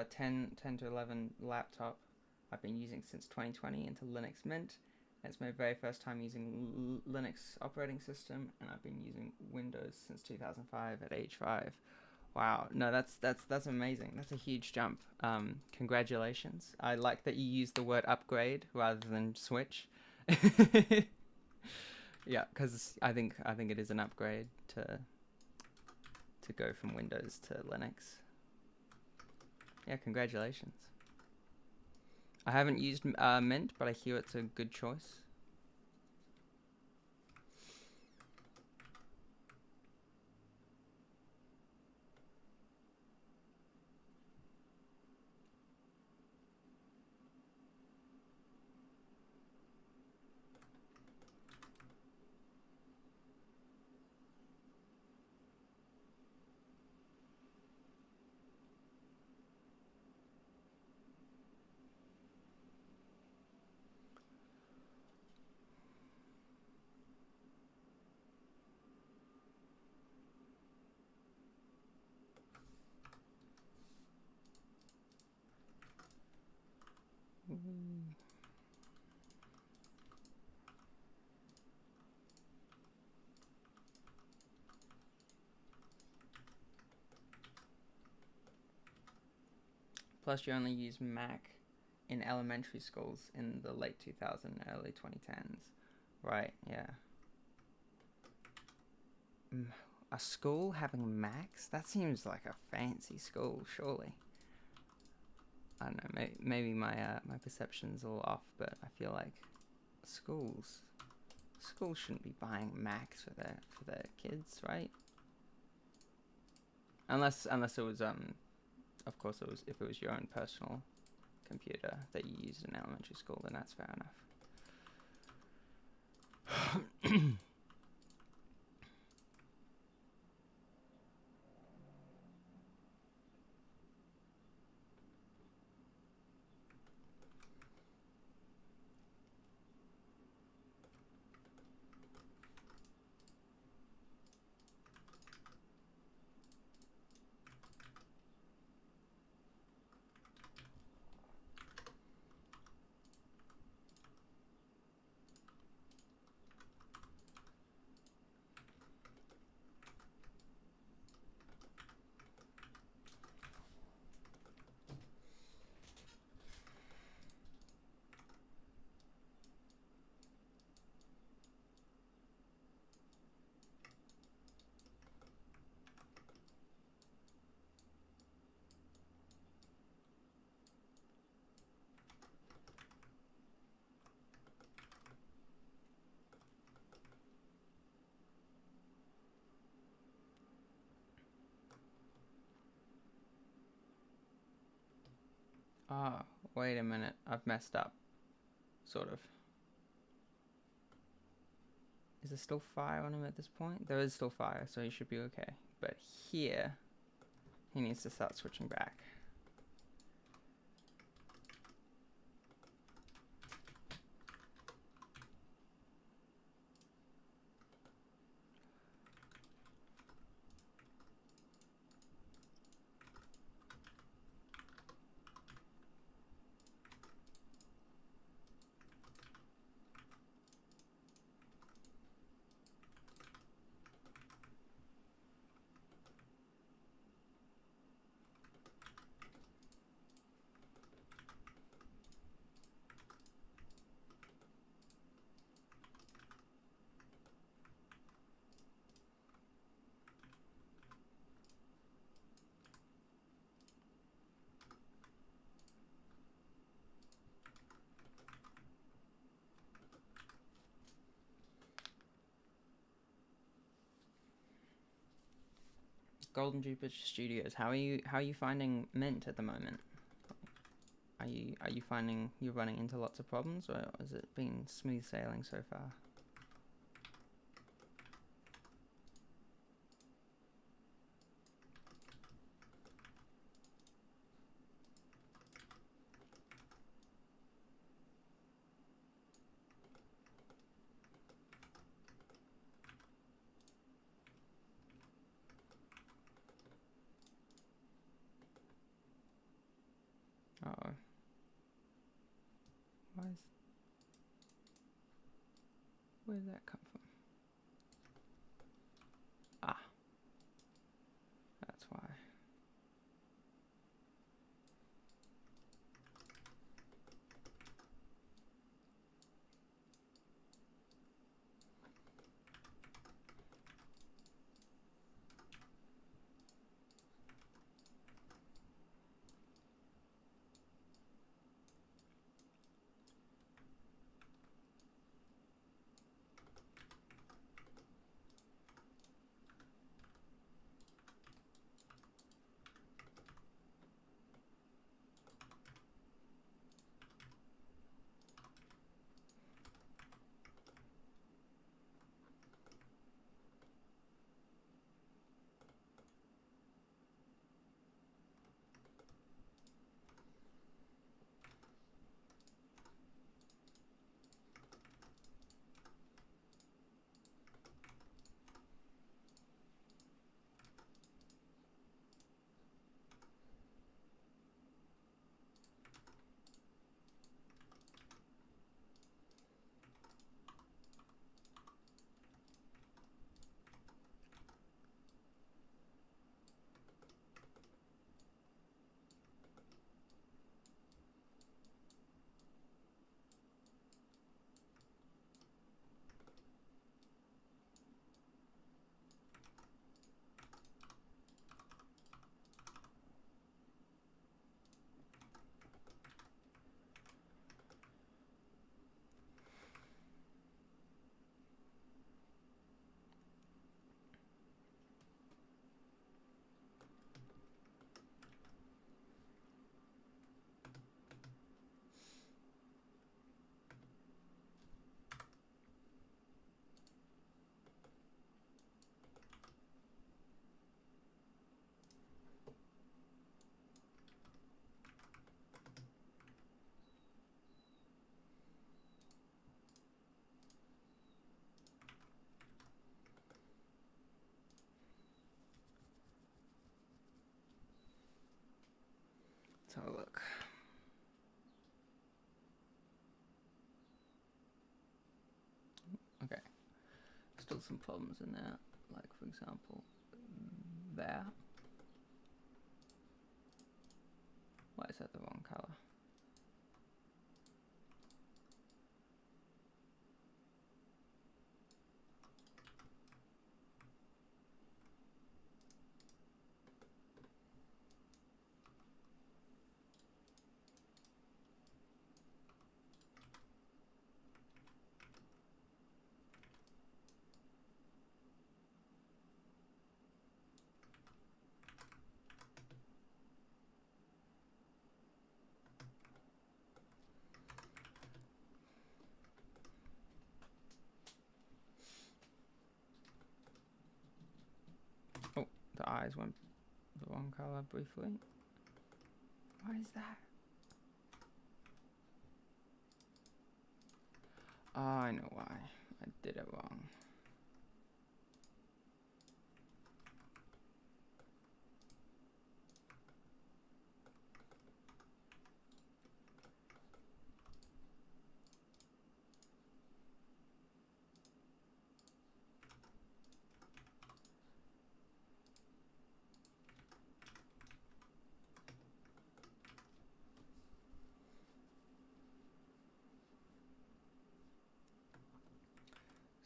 10 to 11 laptop I've been using since 2020 into Linux Mint. It's my very first time using Linux operating system, and I've been using Windows since 2005 at age 5. Wow, no, that's amazing. That's a huge jump. Congratulations. I like that you used the word upgrade rather than switch. Yeah, because I think it is an upgrade to go from Windows to Linux. Yeah, congratulations. I haven't used Mint, but I hear it's a good choice. Plus, you only use Mac in elementary schools in the late 2000s, early 2010s. Right, yeah. A school having Macs? That seems like a fancy school, surely. I don't know, maybe my my perception's all off, but I feel like schools shouldn't be buying Macs for their kids, right? Unless it was of course it was, if it was your own personal computer that you used in elementary school, then that's fair enough. Ah, wait a minute, I've messed up. Sort of. Is there still fire on him at this point? There is still fire, so he should be okay. But here, he needs to start switching back. Golden Jupiter Studios. How are you finding Mint at the moment? Are you finding you're running into lots of problems, or has it been smooth sailing so far? Uh-oh. Where did that come from? Ah, that's why. Let's have a look. Okay, still some problems in there, like for example, there. Why is that the wrong color? Oh, the eyes went the wrong color briefly. Why is that? Oh, I know why. I did it wrong.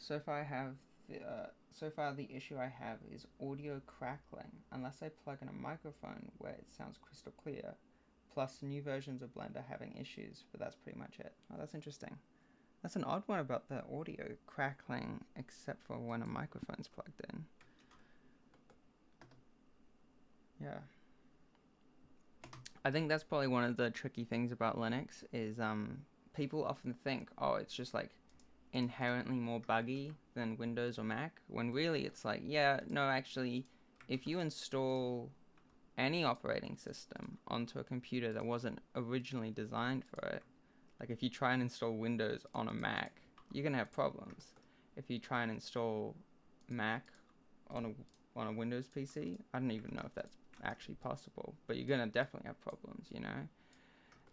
So far the issue I have is audio crackling unless I plug in a microphone where it sounds crystal clear, plus new versions of Blender having issues, but that's pretty much it. Oh, that's interesting. That's an odd one about the audio crackling, except for when a microphone's plugged in. Yeah. I think that's probably one of the tricky things about Linux is people often think, oh, it's just like inherently more buggy than Windows or Mac, when really it's like, yeah, no, actually, if you install any operating system onto a computer that wasn't originally designed for it, like if you try and install Windows on a Mac, you're gonna have problems. If you try and install Mac on a Windows PC, I don't even know if that's actually possible, but you're gonna definitely have problems, you know?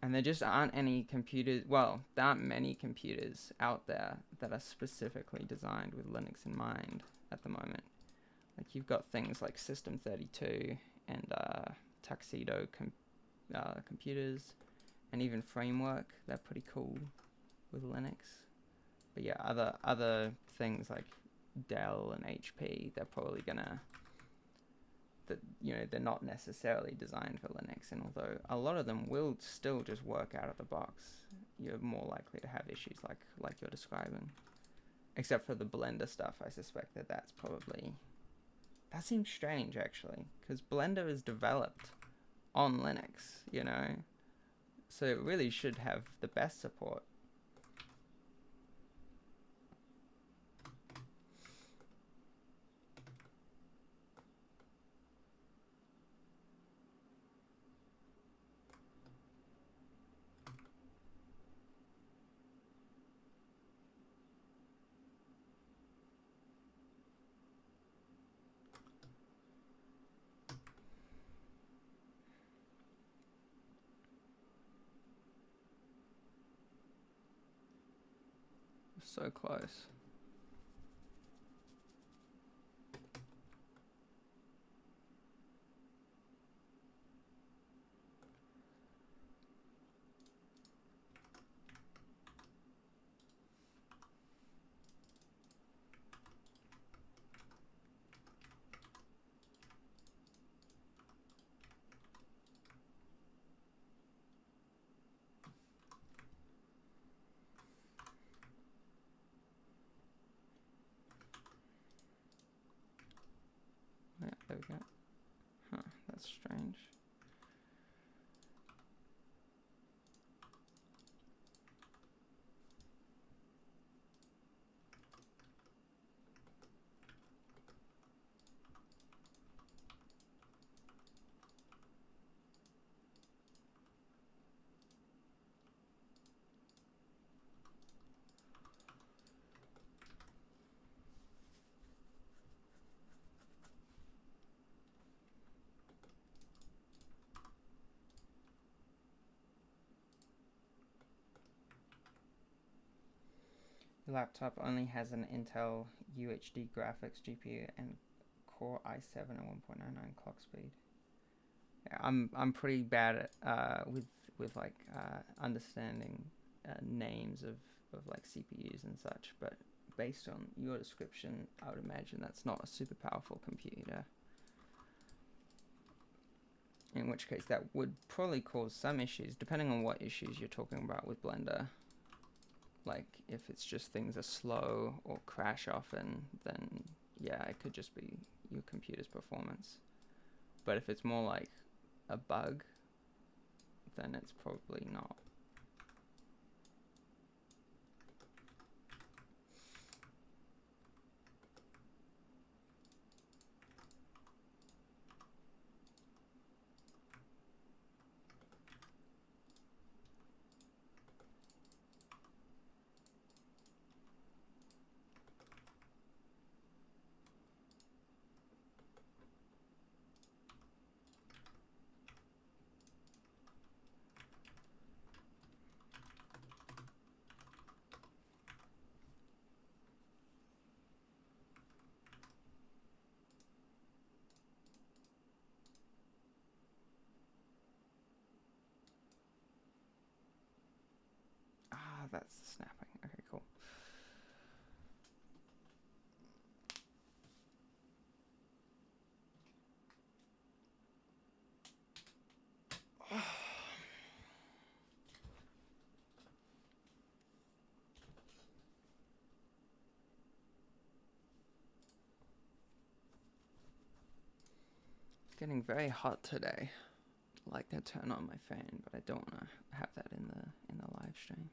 And there just aren't any computers, well, there aren't many computers out there that are specifically designed with Linux in mind at the moment. Like you've got things like System32 and Tuxedo computers, and even Framework, they're pretty cool with Linux. But yeah, other things like Dell and HP, they're probably gonna, that, you know, they're not necessarily designed for Linux, and although a lot of them will still just work out of the box, you're more likely to have issues like you're describing. Except for the Blender stuff, I suspect that's probably, that seems strange actually, because Blender is developed on Linux, you know, so it really should have the best support. So close. Yeah, there we go. Huh, that's strange. Your laptop only has an Intel UHD graphics GPU and Core i7 at 1.99 clock speed. Yeah, I'm pretty bad at with like understanding names of like CPUs and such, but based on your description, I would imagine that's not a super powerful computer. In which case, that would probably cause some issues, depending on what issues you're talking about with Blender. Like, if it's just things are slow or crash often, then yeah, it could just be your computer's performance. But if it's more like a bug, then it's probably not. Ah, that's the snapping. Okay, cool. It's getting very hot today. I'd like to turn on my fan, but I don't want to have that in the live stream.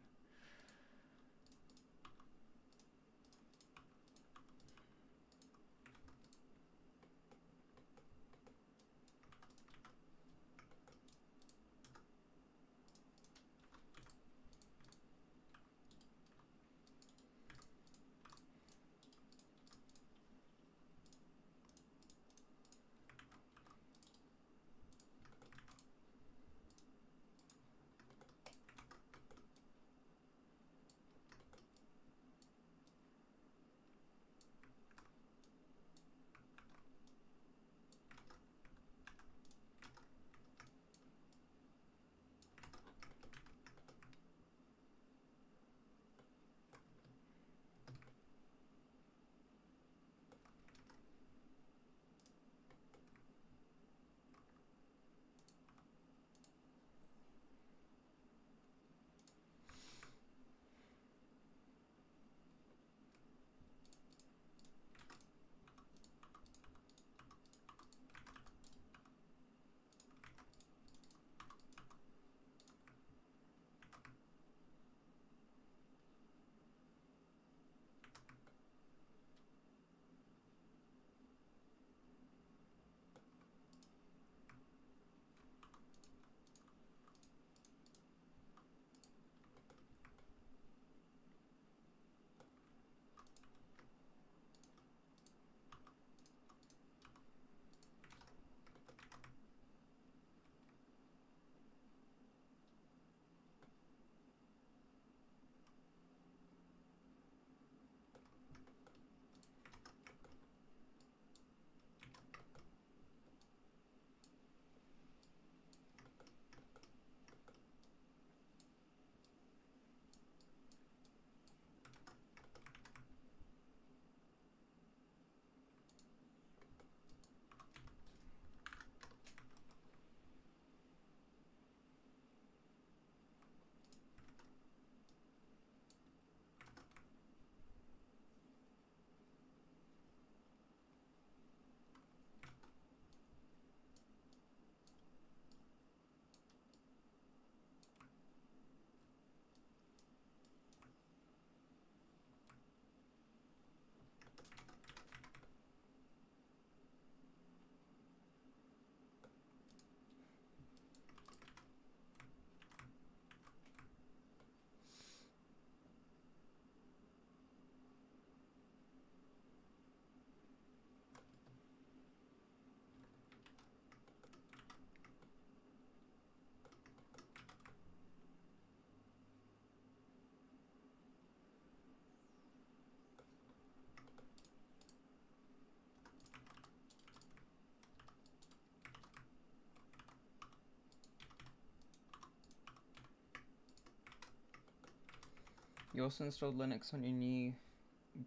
You also installed Linux on your new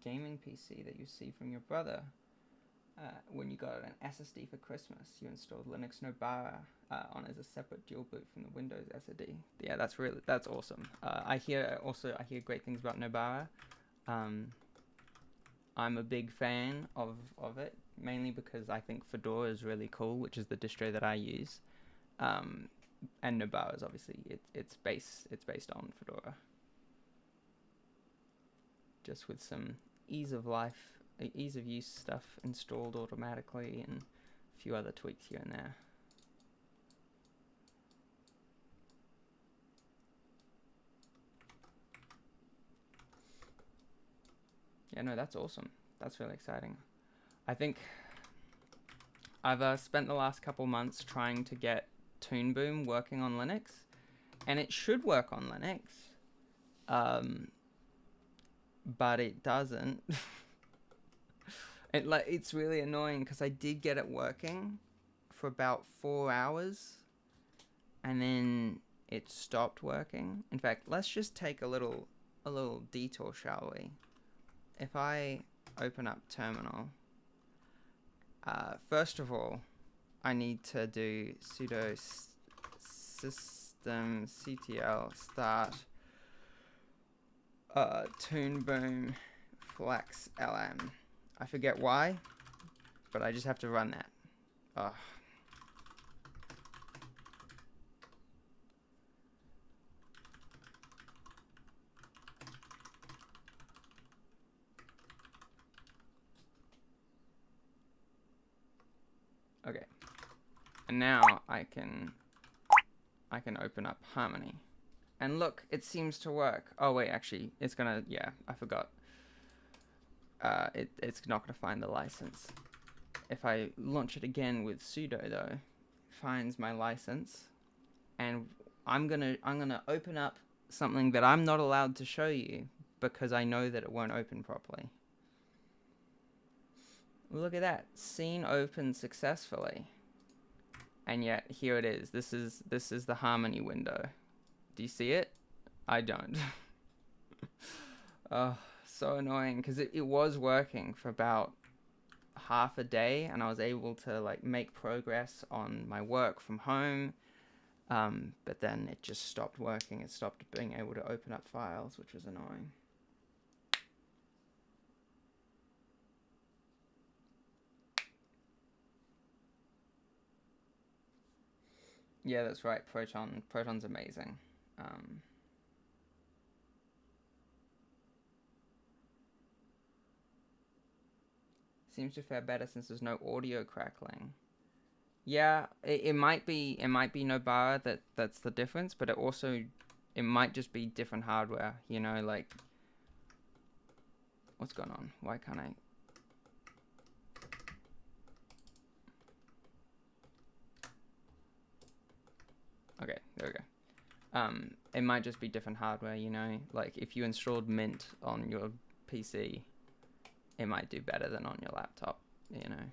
gaming PC that you see from your brother. When you got an SSD for Christmas, you installed Linux Nobara on as a separate dual boot from the Windows SSD. Yeah, that's awesome. I hear great things about Nobara. I'm a big fan of it, mainly because I think Fedora is really cool, which is the distro that I use. And Nobara is obviously it's based on Fedora, just with some ease of use stuff installed automatically and a few other tweaks here and there. Yeah, no, that's awesome. That's really exciting. I think I've spent the last couple months trying to get Toon Boom working on Linux, and it should work on Linux, but it doesn't. It's really annoying because I did get it working for about 4 hours, and then it stopped working. In fact, let's just take a little detour, shall we? If I open up terminal, first of all, I need to do sudo systemctl start Toon Boom flex lm. I forget why, but I just have to run that. Ugh. Okay, and now I can open up Harmony, and look, it seems to work. Oh wait, actually, it's gonna, yeah, I forgot. It's not gonna find the license. If I launch it again with sudo though, it finds my license, and I'm gonna open up something that I'm not allowed to show you because I know that it won't open properly. Look at that, scene opened successfully, and yet here it is. This is the Harmony window. Do you see it? I don't. Oh, so annoying, because it was working for about half a day, and I was able to like make progress on my work from home, but then it just stopped working. It stopped being able to open up files, which was annoying. Yeah, that's right. Proton's amazing. Seems to fare better since there's no audio crackling. Yeah, it might be Nobara that's the difference, but it might just be different hardware. You know, like, what's going on? Why can't I? Okay, there we go. It might just be different hardware, you know? Like, if you installed Mint on your PC, it might do better than on your laptop, you know?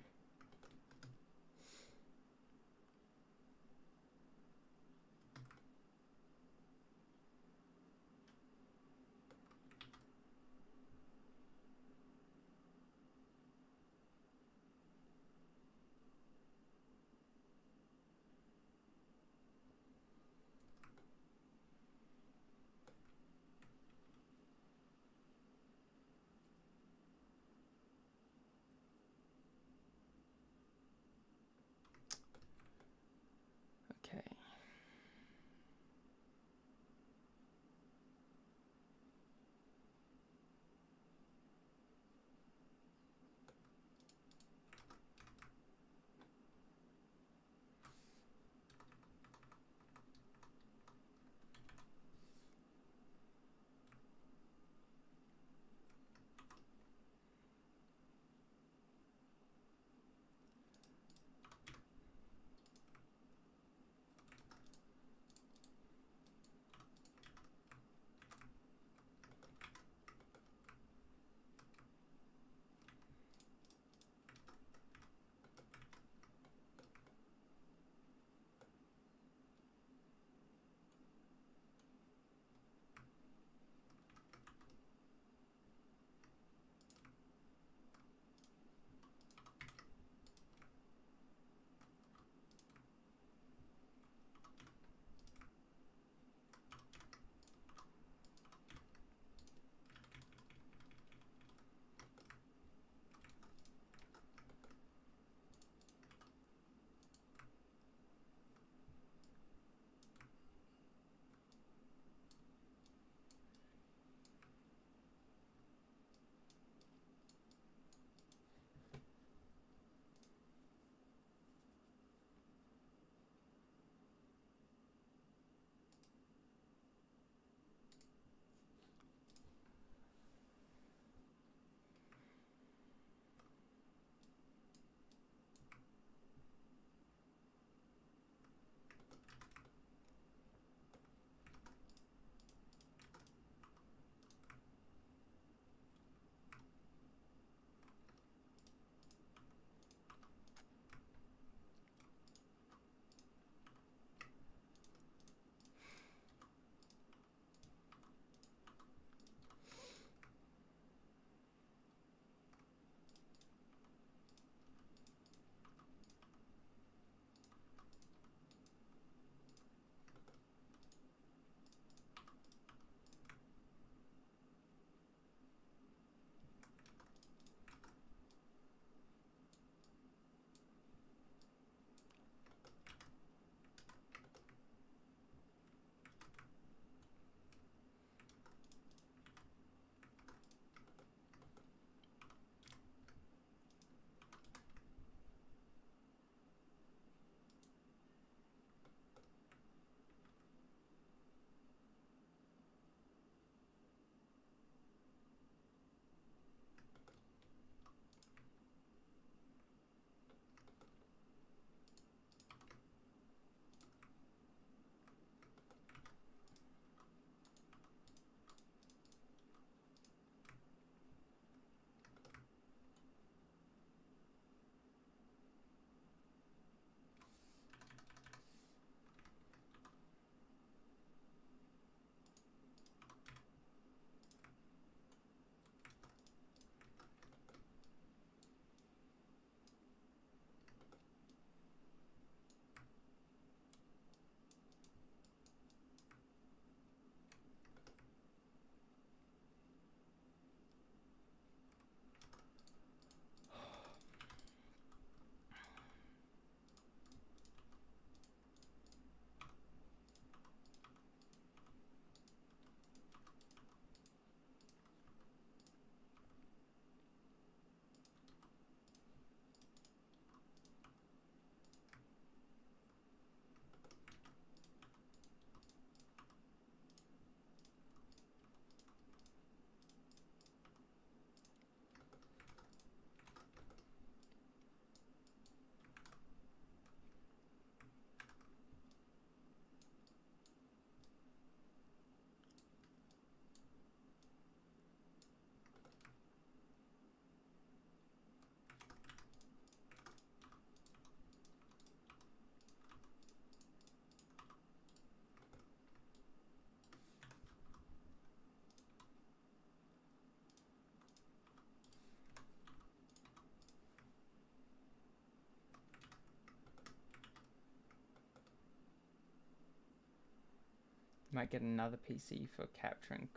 Might get another PC for capturing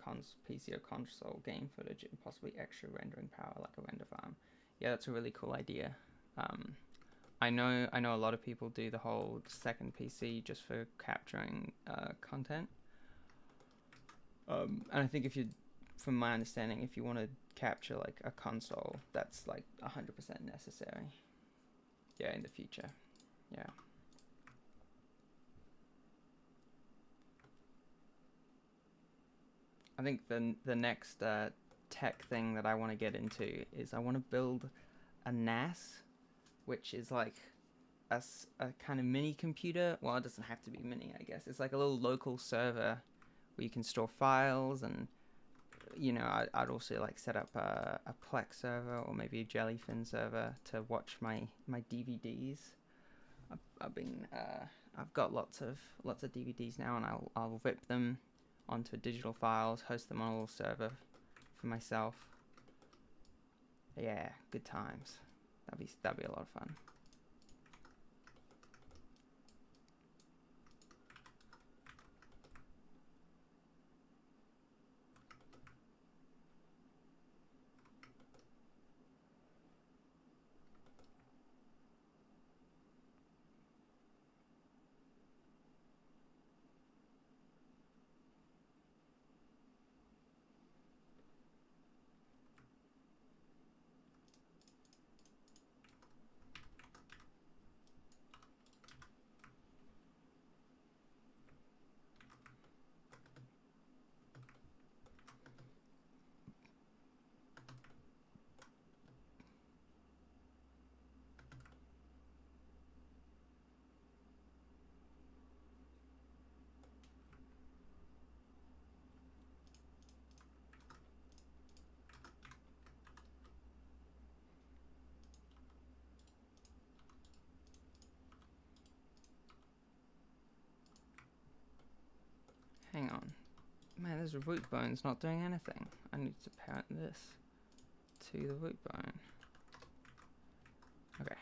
PC or console game footage and possibly extra rendering power like a render farm. Yeah, that's a really cool idea. I know a lot of people do the whole second PC just for capturing content. And I think from my understanding, if you want to capture like a console, that's like 100% necessary. Yeah, in the future. Yeah. I think the next tech thing that I want to get into is I want to build a NAS, which is like a kind of mini computer. Well, it doesn't have to be mini, I guess. It's like a little local server where you can store files, and you know, I'd also like set up a Plex server or maybe a Jellyfin server to watch my DVDs. I've got lots of DVDs now, and I'll rip them onto digital files, host them on a little server for myself. Yeah, good times. That'd be a lot of fun. Hang on. Man, there's a root bone's not doing anything. I need to parent this to the root bone. Okay.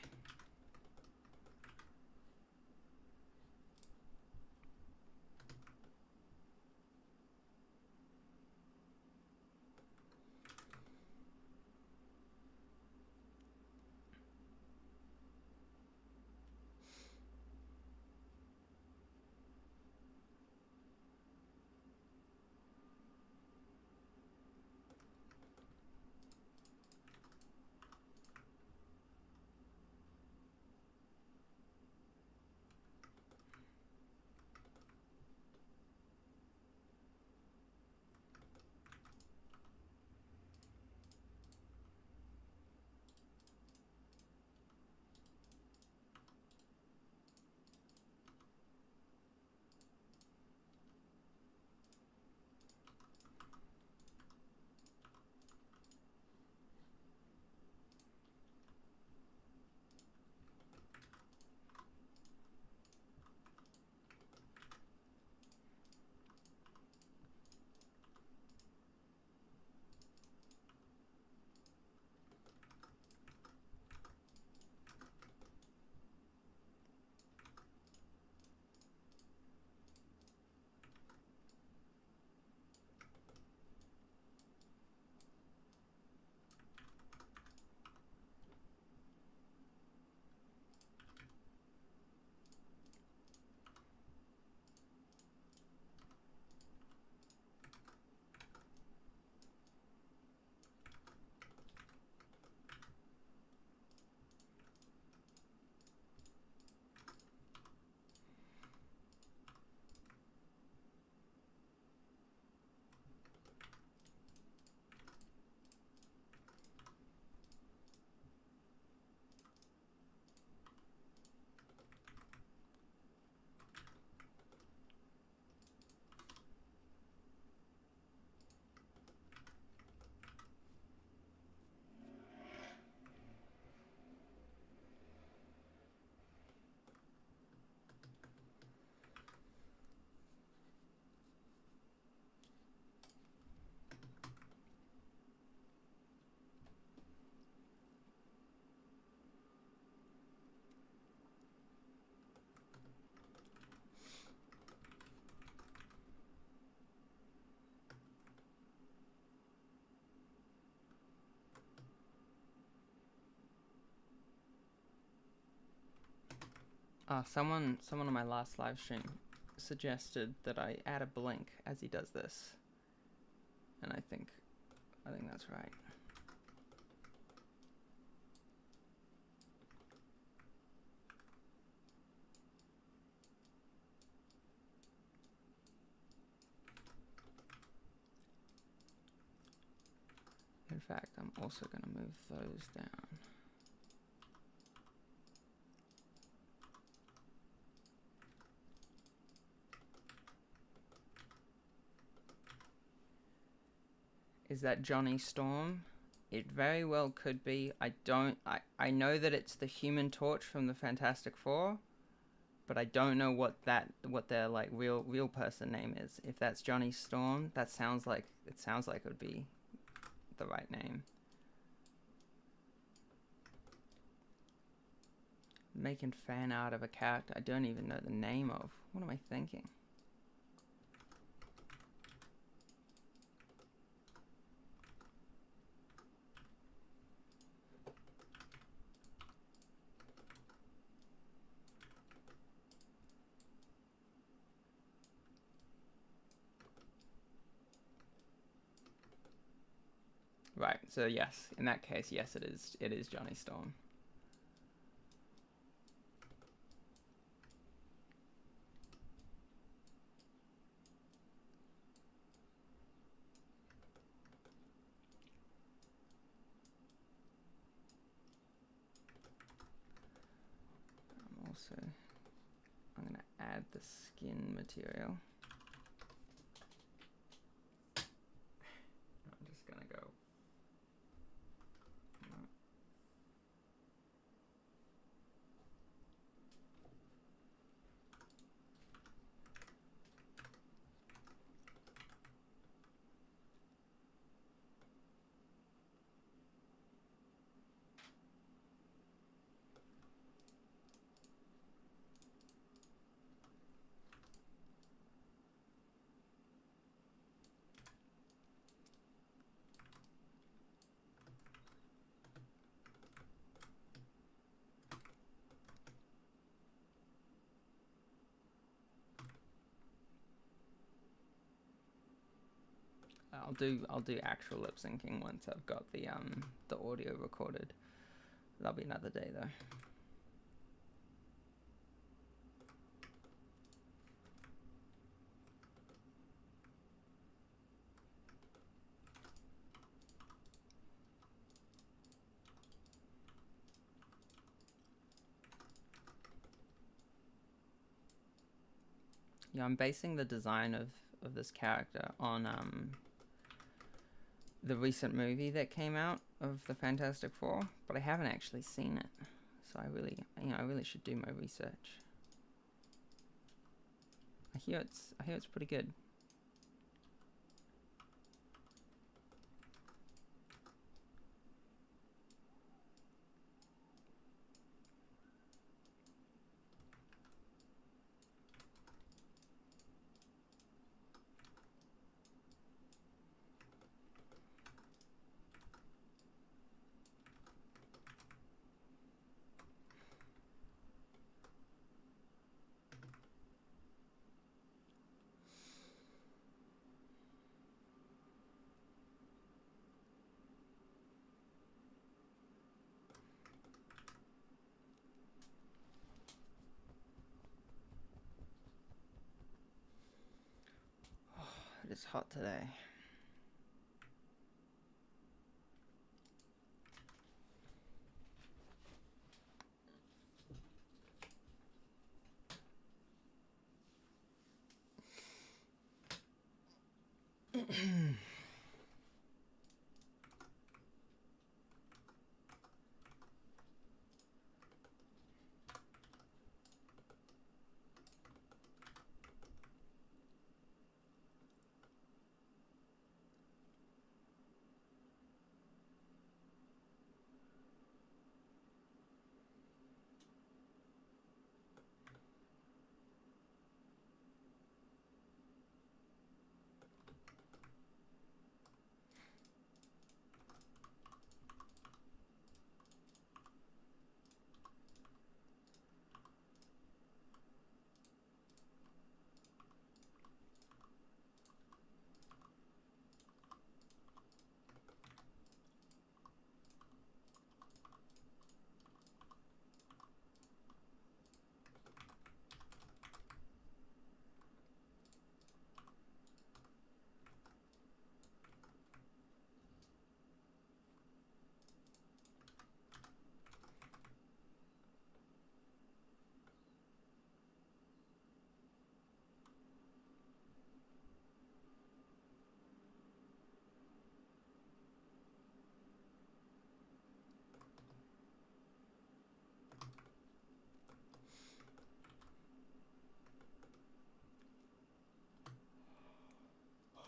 Someone on my last live stream suggested that I add a blink as he does this, and I think that's right. In fact, I'm also going to move those down. Is that Johnny Storm? It very well could be. I know that it's the Human Torch from the Fantastic Four, but I don't know what their like real person name is. If that's Johnny Storm, it sounds like it would be the right name. Making fan art of a character I don't even know the name of. What am I thinking? Right, so yes, in that case, yes, it is Johnny Storm. I'm going to add the skin material. I'm just going to go. I'll do actual lip syncing once I've got the audio recorded. That'll be another day though. Yeah, I'm basing the design of this character on the recent movie that came out of the Fantastic Four, but I haven't actually seen it, so I really should do my research. I hear it's pretty good. It is hot today.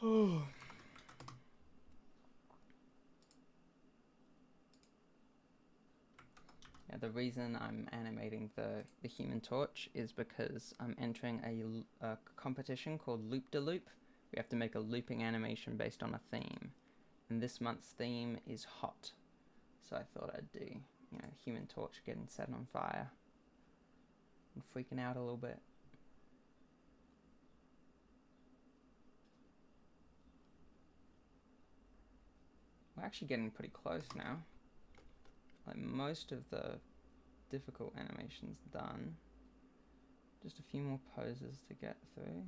Yeah, the reason I'm animating the Human Torch is because I'm entering a competition called Loop de Loop. We have to make a looping animation based on a theme. And this month's theme is hot. So I thought I'd do, you know, Human Torch getting set on fire. I'm freaking out a little bit. We're actually getting pretty close now. Like, most of the difficult animations done. Just a few more poses to get through.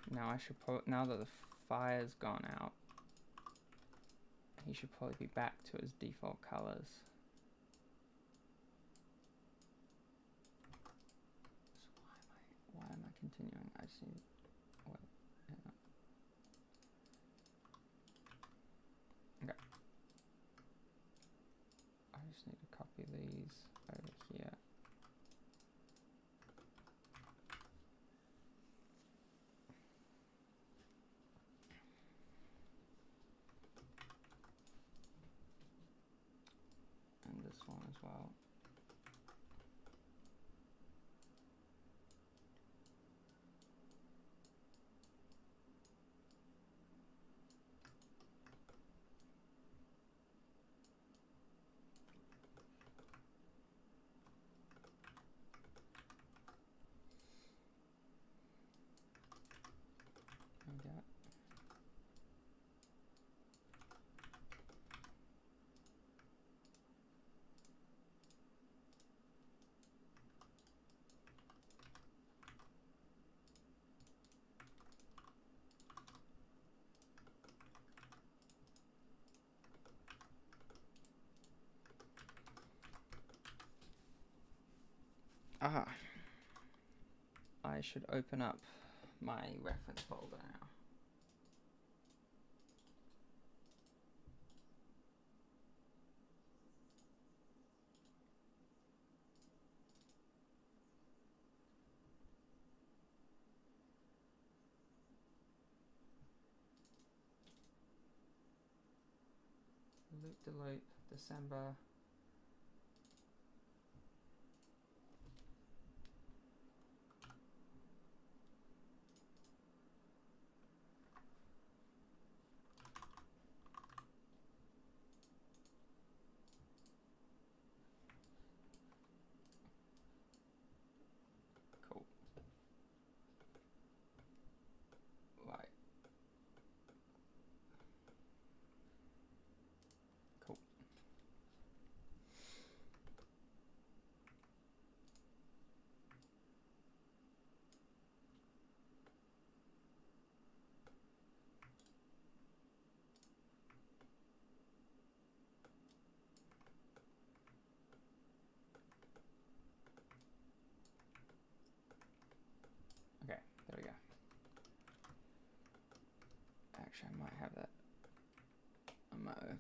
Now I should now that the fire's gone out, he should probably be back to his default colors. So why am I continuing? I just need, wait, hang on. Okay. I just need to copy these over here. And this one as well. Okay. Aha. I should open up my reference folder now. Loop de loop, December. Cool. Right. Cool.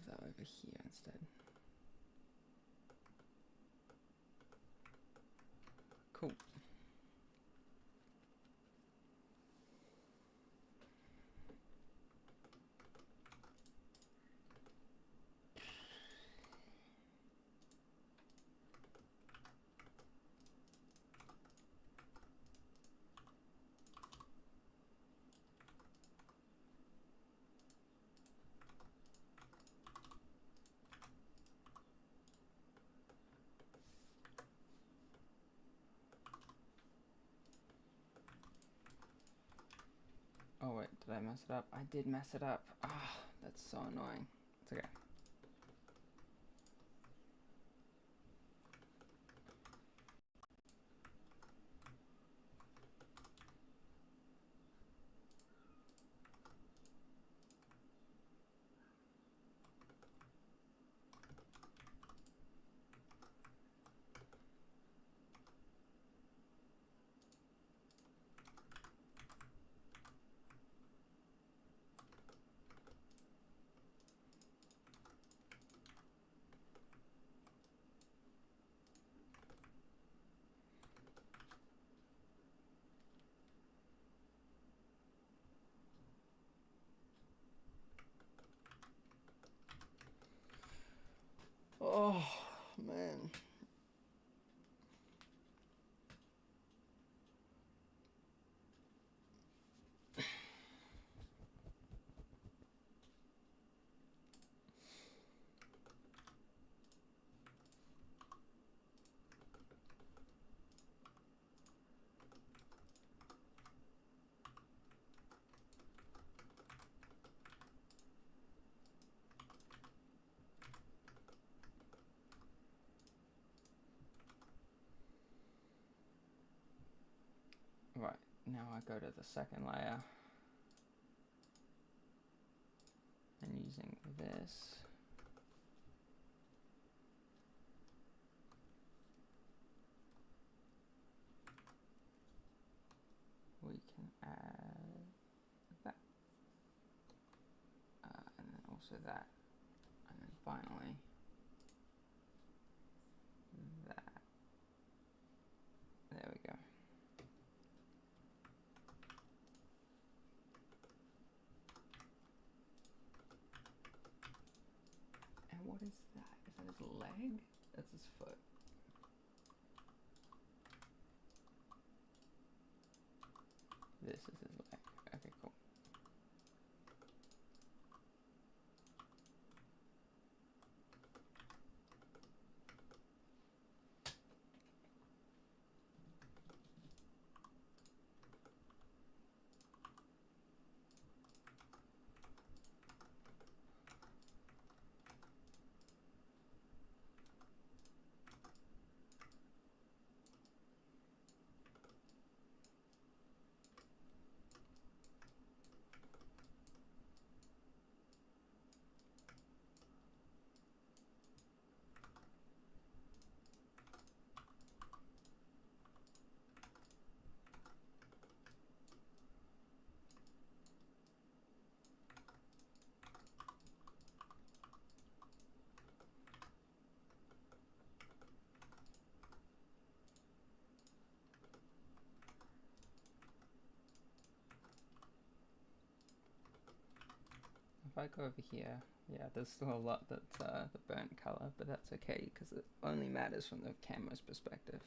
that over here instead. Cool. Oh wait, did I mess it up? I did mess it up. Ah, that's so annoying. It's okay. Oh, man. Right, now I go to the second layer. And using this, we can add that. And then also that. And then finally, that. There we go. And what is that? Is that his leg? That's his foot. This is his leg. Okay, cool. If I go over here, yeah, there's still a lot that's the burnt color, but that's okay because it only matters from the camera's perspective.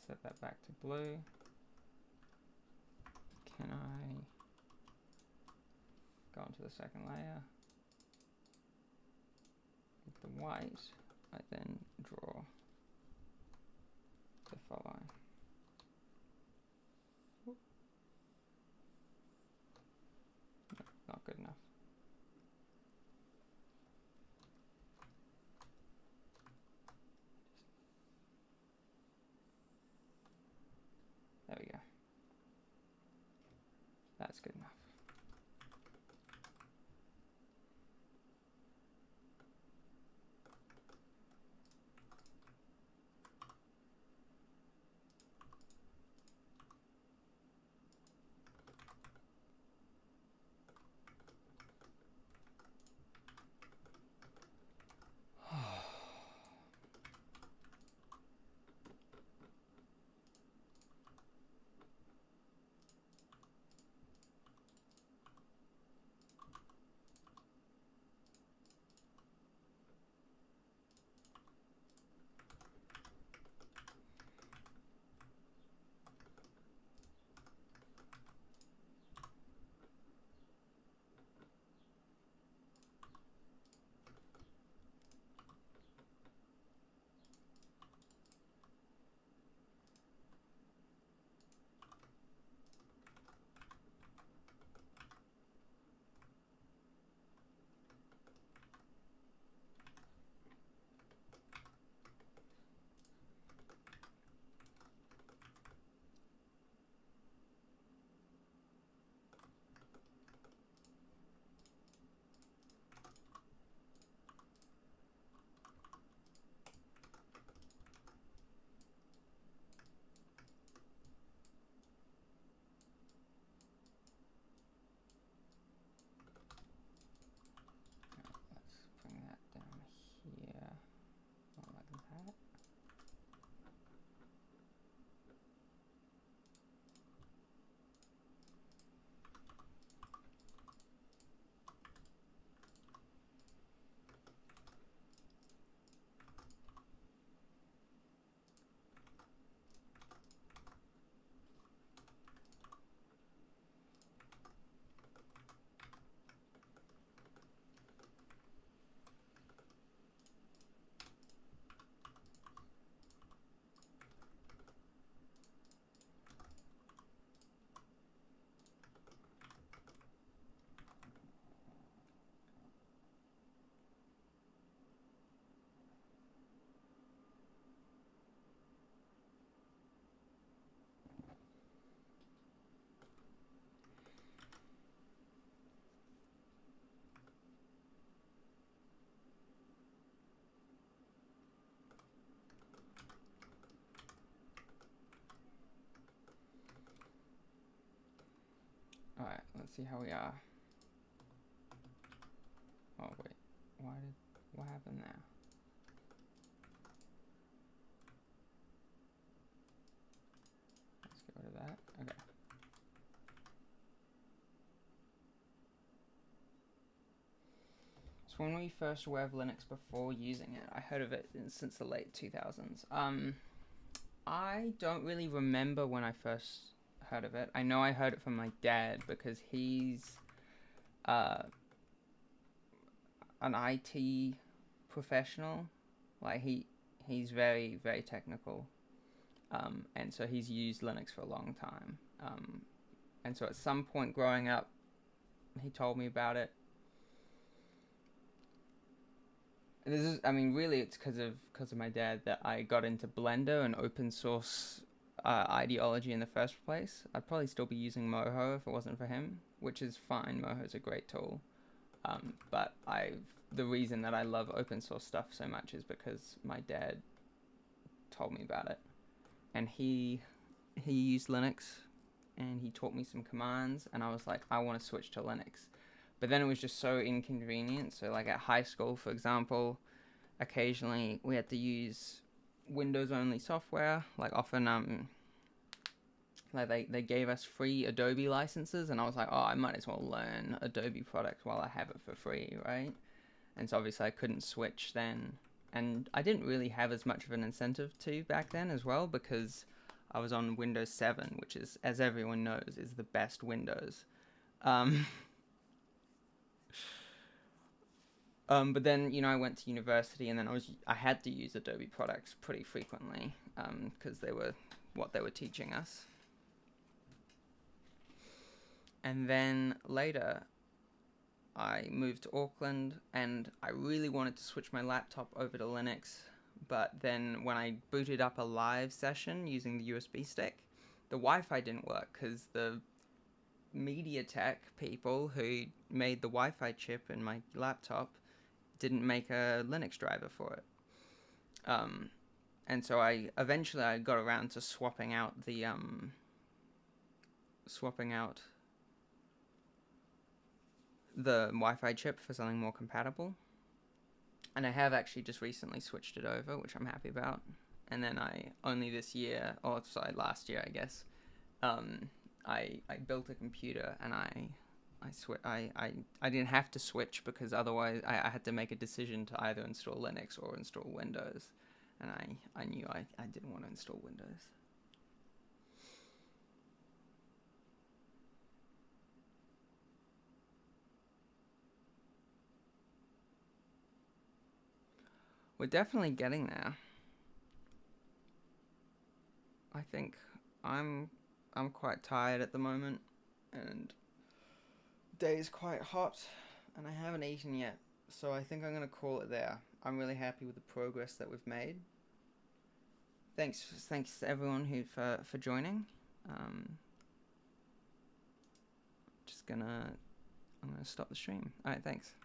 set that back to blue. Can I go onto the second layer with the white? I then draw the following. No, not good enough. There we go. That's good enough. Alright, let's see how we are. Oh wait, what happened there? Let's get rid of that. Okay. So when we first were of Linux before using it, I heard of it since the late 2000s. I don't really remember when I first heard of it. I know I heard it from my dad because he's an IT professional. Like he's very, very technical. And so he's used Linux for a long time. And so at some point growing up, he told me about it. This is, I mean, really, it's because of my dad that I got into Blender and open source ideology in the first place. I'd probably still be using Moho if it wasn't for him, which is fine. Moho's a great tool. But the reason that I love open source stuff so much is because my dad told me about it, and he used Linux, and he taught me some commands, and I was like, I want to switch to Linux. But then it was just so inconvenient. So like at high school, for example, occasionally we had to use Windows only software. Like often like they gave us free Adobe licenses, and I was like, oh, I might as well learn Adobe products while I have it for free, right? And so obviously I couldn't switch then, and I didn't really have as much of an incentive to back then as well, because I was on Windows 7, which is, as everyone knows, is the best Windows. Um, but then, you know, I went to university, and then I had to use Adobe products pretty frequently because they were what they were teaching us. And then later, I moved to Auckland, and I really wanted to switch my laptop over to Linux. But then when I booted up a live session using the USB stick, the Wi-Fi didn't work because the MediaTek people who made the Wi-Fi chip in my laptop didn't make a Linux driver for it. And so I eventually got around to swapping out the Wi-Fi chip for something more compatible. And I have actually just recently switched it over, which I'm happy about. And then I only this year, or sorry, last year, I guess, I built a computer, and I didn't have to switch because otherwise I had to make a decision to either install Linux or install Windows, and I knew I didn't want to install Windows. We're definitely getting there. I think I'm quite tired at the moment, and day's quite hot, and I haven't eaten yet, so I think I'm gonna call it there. I'm really happy with the progress that we've made. Thanks to everyone for joining. I'm gonna stop the stream. All right, thanks.